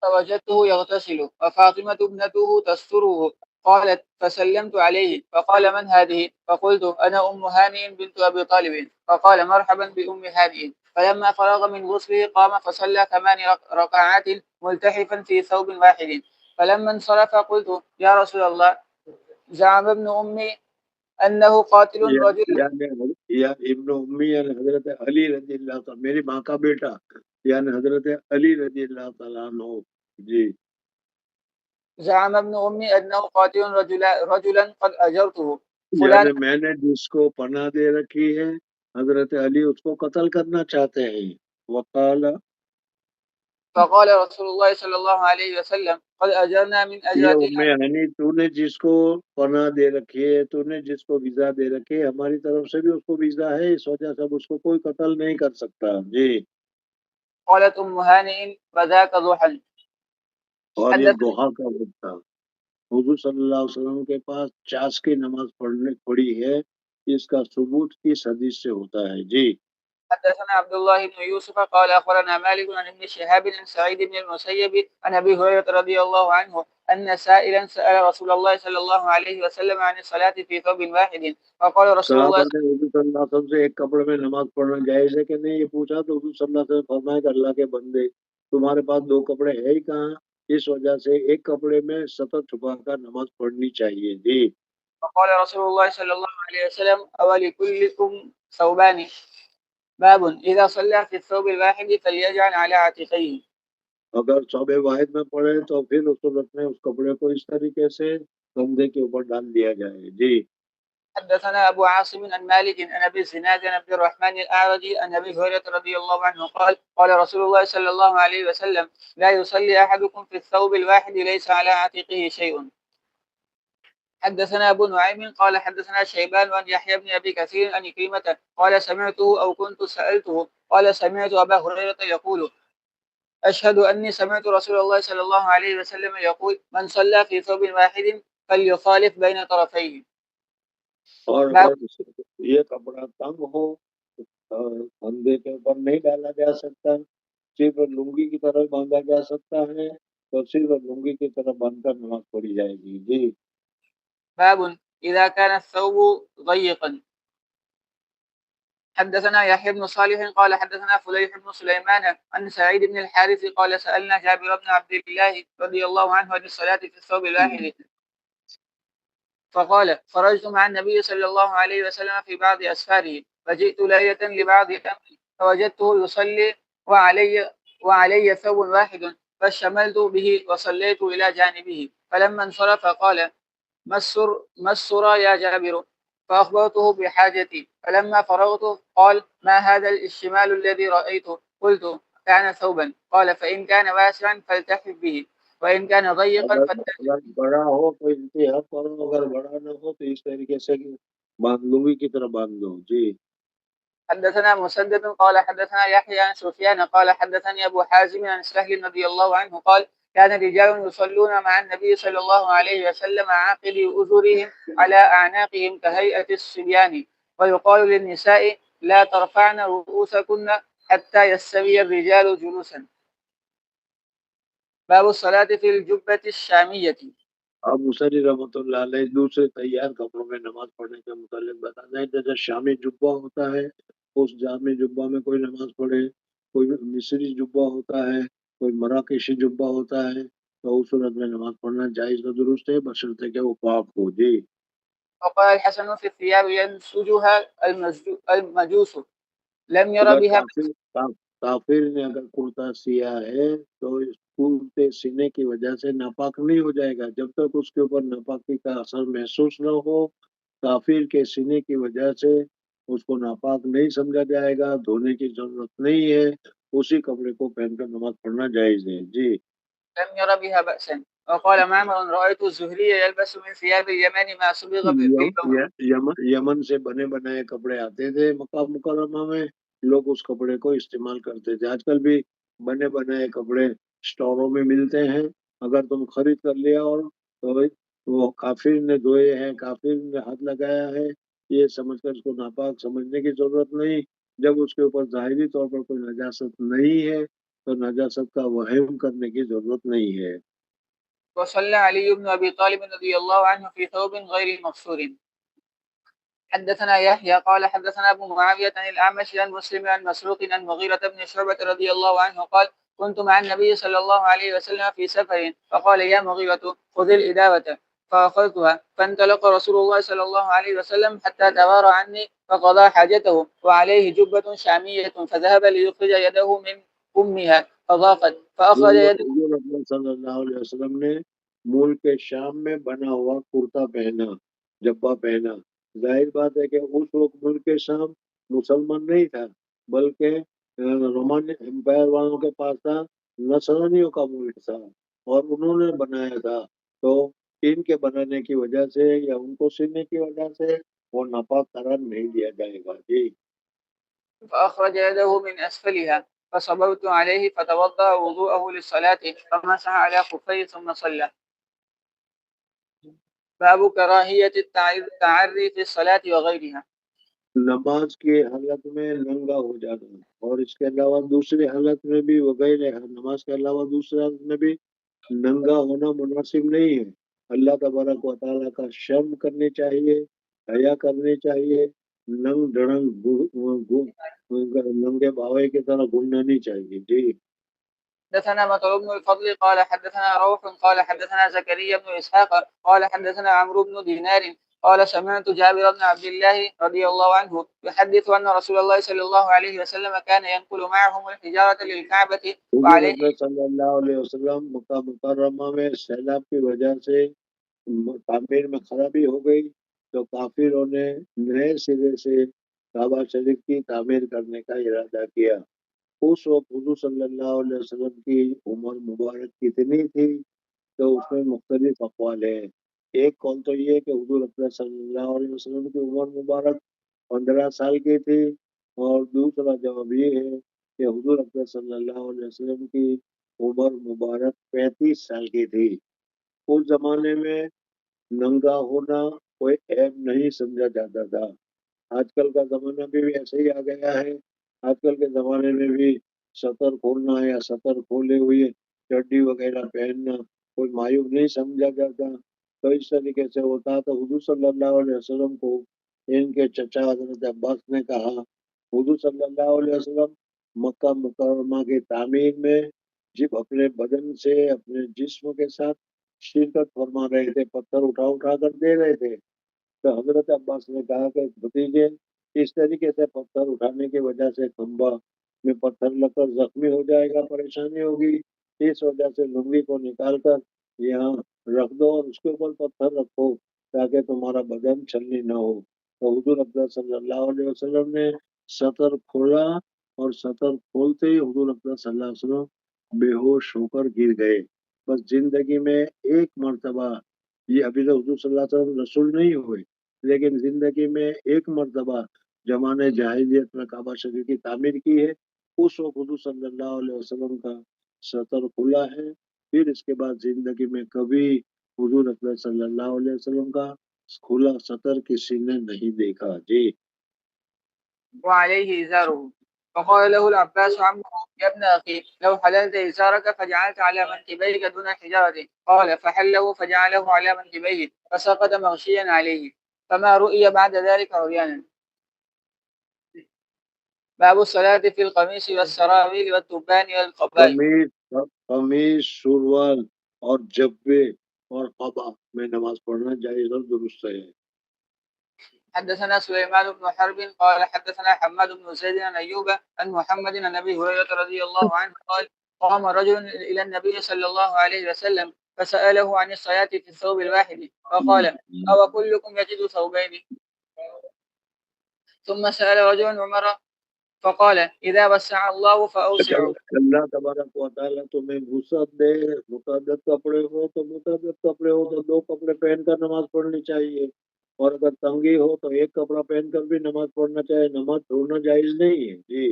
فوجدته يغتسل وفاطمة ابنته تستره قالت فسلمت عليه فقال من هذه؟ فقلت أنا أم هانئ بنت أبي طالب فقال مرحبا بأم هانئ. فلما فرغ من غسله قام فصلى 8 ركعات ملتحفا في ثوب واحد. فلما انصرف قلت يا رسول الله زعم ابن أمي أنه قاتل رجل یا ابن امی یعنی حضرت علی رضی اللہ تعالیٰ، میری ماں کا بیٹا یعنی حضرت علی رضی اللہ تعالیٰ عنہ. جی زعم ابن أمي أنه قاتل رجلا قد أجرته فلان. یعنی میں نے جس کو پناہ دے رکھی ہے حضرت علی اس کو قتل کرنا چاہتے ہیں. وقال فقال رسول الله صلى الله عليه وسلم قد أجرنا من یہ أجرتنا. یعنی تو نے جس کو پناہ دے رکھی ہے، تو نے جس کو ویزا دے رکھی ہے، ہماری طرف سے بھی اس کو ویزا ہے، اس وجہ سے اب اس کو کوئی قتل نہیں کر سکتا. جی قالت أم هانئ فذاك ضحى. اور یہ دوحہ کا وقت تھا. حضور صلی اللہ علیہ وسلم کے پاس چاس کی نماز پڑھی ہے، اس کا ثبوت اس حدیث سے ہوتا ہے. جی حدثنا عبد الله بن يوسف قال أخبرنا مالك عن ابن شهاب عن سعيد بن المسيب عن أبي هريرة رضي الله عنه أن سائلا سأل رسول الله صلى الله عليه وسلم عن الصلاة في ثوب واحد فقال رسول الله صحابہ نے حضور صلی اللہ علیہ وسلم سے ایک کپڑے میں نماز پڑھنا جائز ہے کہ نہیں یہ پوچھا، تو حضور صلی اللہ علیہ وسلم فرمایا کہ اللہ کے بندے تمہارے پاس دو کپڑے ہے ہی کہاں، اس وجہ سے ایک کپڑے میں سطر چھپا کر نماز پڑھنی چاہیے. جی فقال رسول الله صلى الله عليه وسلم أولكلكم ثوبان باب إذا صلى في الثوب الواحد فليجعل على عاتقيه. اگر ثوب واحد میں پڑھے تو پھر اس صورت میں اس کپڑے کو اس طریقے سے کندھے کے اوپر ڈال دیا جائے. جی حدثنا أبو عاصم عن مالك عن أبي الزناد عن عبد الرحمن الأعرجي عن أبي هريرة رضي الله عنه قال قال رسول الله صلى الله عليه وسلم لا يصلي أحدكم في الثوب الواحد ليس على عاتقه شيء. حدثنا أبو نعيم قال حدثنا شيبان عن يحيى بن أبي كثير عن كريمة قال سمعته أو كنت سألته قال سمعت أبا هريرة يقول أشهد أني سمعت رسول الله صلى الله عليه وسلم يقول من صلى في ثوب واحد فليخالف بين طرفيه. اور اگر یہ کپڑا تنگ ہو کندھے کے اوپر نہیں ڈالا جا سکتا، صرف لنگی کی طرح باندھا جا سکتا ہے، تو صرف لنگی کی طرح باندھ کر نماز پڑھی جائے گی. جی باب إذا كان الثوب ضيقا. حدثنا يحيى بن صالح قال حدثنا فليح بن سليمان عن سعيد بن الحارث قال سألنا جابر بن عبد الله رضي الله عنه عن الصلاة في الثوب الواحد فقال خرجت مع النبي صلى الله عليه وسلم في بعض أسفاره فجئت ليلة لبعض أمري فوجدته يصلي وعلي ثوب واحد فشملت به وصليت إلى جانبه فلما انصرف قال ما السرى يا جابر فأخبرته بحاجتي فلما فرغت قال ما هذا الشمال الذي رأيته قلت كان ثوبا قال فإن كان واسعا فالتحف به وإن كان ضيقا اگر بڑا ہو تو انتہا کرو، اگر بڑا نہ ہو تو اس طریقے سے باندھ لنگی کی طرح باندھ دو. جی حدثنا مسدد قال حدثنا يحيى عن سفيان قال حدثني أبو حازم عن سهل رضي الله عنه قال كان رجال يصلون مع النبي صلى الله عليه وسلم عاقل أزرهم على أعناقهم كهيئة الصبيان ويقال للنساء لا ترفعن رؤوسكن حتى يستوي الرجال جلوسا. باب الصلاة في الجبة الشامية. اب مصری رحمۃ اللہ علیہ دوسرے تیار کپڑوں میں نماز پڑھنے کے متعلق بتانا ہے. جیسے شامی جبہ ہوتا ہے، اس جامع جبہ میں کوئی نماز پڑھے، کوئی مصری جبہ ہوتا ہے، کوئی مراکشی جبہ ہوتا ہے، تو اس صورت میں نماز پڑھنا جائز و درست ہے، بشرطے کہ وہ پاک ہو. جی وقال الحسن في الثياب ينسجها المجوس لم ير بها. کافر نے اگر کرتا سیا ہے تو اس کرتے سینے کی وجہ سے ناپاک نہیں ہو جائے گا جب تک اس کے اوپر ناپاکی کا اثر محسوس نہ ہو. کافر کے سینے کی وجہ سے اس کو ناپاک نہیں سمجھا جائے گا، دھونے کی ضرورت نہیں ہے، اسی کپڑے کو پہن کر نماز پڑھنا جائز ہے. جی لم ير بها بأسا. وقال معمر رأيت الزهري يلبس من ثياب اليمن ما صبغ باللون. یمن سے بنے بنائے کپڑے آتے تھے مکہ مکرمہ میں، لوگ اس کپڑے کو استعمال کرتے تھے. آج کل بھی بنے بنائے کپڑے اسٹوروں میں ملتے ہیں، اگر تم خرید کر لیا اور تو وہ کافر نے دھوئے ہیں، کافر نے ہاتھ لگایا ہے، یہ سمجھ کر اس کو ناپاک سمجھنے کی ضرورت نہیں. جب اس کے اوپر ظاہری طور پر کوئی نجاست نہیں ہے تو نجاست کا وہم کرنے کی ضرورت نہیں ہے. وصلى علي بن أبي طالب رضي الله عنه في ثوب غير مقصور. حدثنا يحيى قال حدثنا أبو معاوية عن الأعمش عن مسلم عن مسروق عن مغيرة بن شعبة رضي الله عنه قال كنت مع النبي صلى الله عليه وسلم في سفر فقال يا مغيرة خذ الإداوة فأخذتها فانطلق رسول الله صلى الله عليه وسلم حتى توارى عني فقضى حاجته وعليه جبة شامية فذهب ليخرج يده من أمها فضاقت فأخرج يده. حضور اکرم صلی اللہ علیہ وسلم نے ملک شام میں بنا ہوا کرتا پہنا، جبہ پہنا۔ ظاہر بات ہے کہ اس وقت ملک شام مسلمان نہیں تھا، بلکہ رومن امپائر والوں کے پاس تھا، نصرانیوں کا ملک تھا، اور انہوں نے بنایا تھا۔ تو ان کے بنانے کی وجہ سے یا ان کو سینے کی وجہ سے وہ ناپاک قرار نہیں دیا جائے گا۔ جی فأخرج يده من أسفلها فصببت عليه فتوضأ وضوءه للصلاة فمسح على خفيه ثم صلى. باب كراهية التعري في الصلاة وغيرها. نماز کی حالت میں ننگا ہو جانا اور اس کے علاوہ دوسری حالت میں بھی وغیرہ، نماز کے علاوہ دوسری حالت میں بھی ننگا ہونا مناسب نہیں ہے۔ اللہ تبارک و تعالیٰ کا شرم کرنی چاہیے، حیا کرنی چاہیے، ننگ ڈڑنگ ننگے باوے کی طرح گھومنا نہیں چاہیے۔ جی حدثنا مطر بن الفضل قال حدثنا روح قال حدثنا زكريا بن إسحاق قال حدثنا عمرو بن دينار قال سمعت جابر بن عبد الله رضي الله عنه يحدث أن رسول الله صلى الله عليه وسلم كان ينقل معهم الحجارة للكعبة حضور وعليه. اکرم صلی اللہ علیہ وسلم مکہ مکرمہ میں سیلاب کی وجہ سے تعمیر میں خرابی ہو گئی تو کافروں نے نئے سرے سے کعبہ شریف کی تعمیر کرنے کا ارادہ کیا۔ اس وقت حضور صلی اللہ علیہ وسلم کی عمر مبارک کتنی تھی تو اس میں مختلف اقوال ہیں۔ ایک قول تو یہ کہ حضور اکرم صلی اللہ علیہ وسلم کی عمر مبارک 15 سال کی تھی، اور دوسرا جواب یہ ہے کہ حضور اکرم صلی اللہ علیہ وسلم کی عمر مبارک 35 سال کی تھی۔ اس زمانے میں ننگا ہونا کوئی عیب نہیں سمجھا جاتا تھا۔ آج کل کا زمانہ بھی ایسے ہی آ گیا ہے۔ آج کل کے زمانے میں بھی سطر کھولنا یا سطر کھولے ہوئے چڈی وغیرہ پہننا کوئی معیوب نہیں سمجھا جاتا۔ تو اس طریقے سے ہوتا تو حضور صلی اللہ علیہ وسلم کو ان کے چچا حضرت عباس نے کہا، حضور صلی اللہ علیہ وسلم مکہ مکرمہ کی تعمیر میں جب اپنے بدن سے اپنے جسم کے ساتھ شرکت فرما رہے تھے، پتھر اٹھا اٹھا کر دے رہے تھے، تو حضرت عباس نے کہا کہ بھتیجے اس طریقے سے پتھر اٹھانے کی وجہ سے کھمبا میں پتھر لگ کر زخمی ہو جائے گا، پریشانی ہوگی، اس وجہ سے لنگی کو نکال کر یہاں رکھ دو اور اس کے اوپر پتھر رکھو تاکہ تمہارا بدن چھلنی نہ ہو۔ تو حضور اکرم صلی اللہ علیہ وسلم نے سطر کھولا اور سطر کھولتے ہی حضور اکرم صلی اللہ علیہ وسلم بے ہوش ہو کر گر گئے۔ بس زندگی میں ایک مرتبہ، یہ ابھی تو حضور صلی اللہ علیہ وسلم رسول نہیں ہوئے، لیکن زندگی میں ایک مرتبہ زمانے جاہلیت میں کعبہ شریف کی تعمیر کی ہے، اس وقت حضور صلی اللہ علیہ وسلم کا سطر کھلا ہے۔ پھر اس کے بعد زندگی میں کبھی حضور اکرم صلی اللہ علیہ وسلم کا کھلا سطر کسی نے نہیں دیکھا۔ جی وعليه إزاره فقال له العباس عمه يا ابن أخي لو حللت إزارك فجعلت على منكبيك دون حجارة قال فحله فجعله على منكبيه فسقط مغشيا عليه فما رؤي بعد ذلك عريانا. باب الصلاة في القميص والسراويل والتبان والقباء. قمیص شلوار اور جبے اور قبا میں نماز پڑھنا جائز اور درست ہے۔ حدثنا سليمان بن حرب قال حدثنا حماد بن زيد عن أيوب عن محمد عن أبي هريرة رضي الله عنه قال قام رجل إلى النبي صلى الله عليه وسلم فسأله عن الصلاة في الثوب الواحد فقال أو كلكم يجد ثوبين؟ ثم سأل رجل عمر فقال إذا وسع الله فأوسعوا. اللہ تبارک و تعالیٰ تمہیں وسعت دے، متعدد کپڑے ہو تو متعدد کپڑے ہو تو 2 کپڑے پہن کر نماز پڑھنی چاہیے، اور اگر تنگی ہو تو 1 کپڑا پہن کر بھی نماز پڑھنا چاہیے، نماز چھوڑنا جائز نہیں ہے۔ جی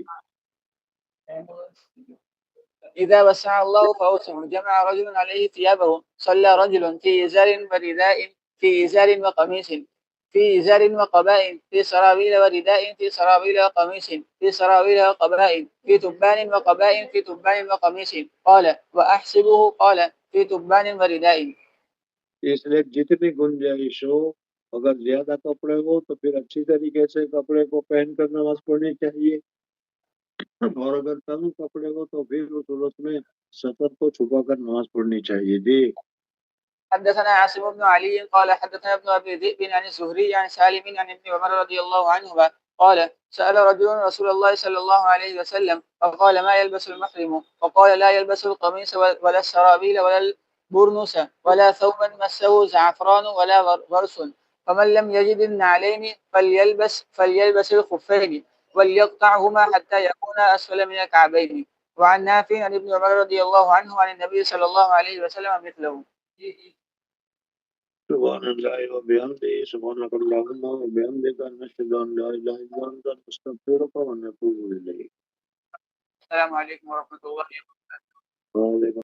إذا وسع الله فأوسعوا. جمع رجل عليه ثيابه صلى رجل في إزار ورداء في إزار وقميص في إزار وقباء في سراويل ورداء في سراويل وقميص في سراويل وقباء في تبان وقباء في تبان وقميص قال وأحسبه قال في تبان ورداء. اس لیے جتنی گنجائش ہو، اگر زیادہ کپڑے ہو تو پھر اچھی طریقے سے کپڑے کو پہن کر نماز پڑھنی چاہیے، اور اگر کم کپڑے ہو تو پھر اس صورت میں سطر کو چھپا کر نماز پڑھنی چاہیے۔ جی حدثنا عاصم بن علي قال حدثنا ابن أبي ذئب عن الزهري عن سالم عن ابن عمر رضي الله عنهما قال سأل رجل رسول الله صلى الله عليه وسلم فقال ما يلبس المحرم؟ فقال لا يلبس القميص ولا السرابيل ولا البرنس ولا ثوبا مسه زعفران ولا غرس، فمن لم يجد النعلين فليلبس الخفين وليقطعهما حتى يكون أسفل من الكعبين. وعن نافع عن ابن عمر رضي الله عنه عن النبي صلى الله عليه وسلم مثله. سبحان الله وبحمده سبحانك اللهم وبحمدك نشهد ان لا اله الا انت نستغفرك ونتوب اليك. السلام عليكم ورحمة الله وبركاته. وعليكم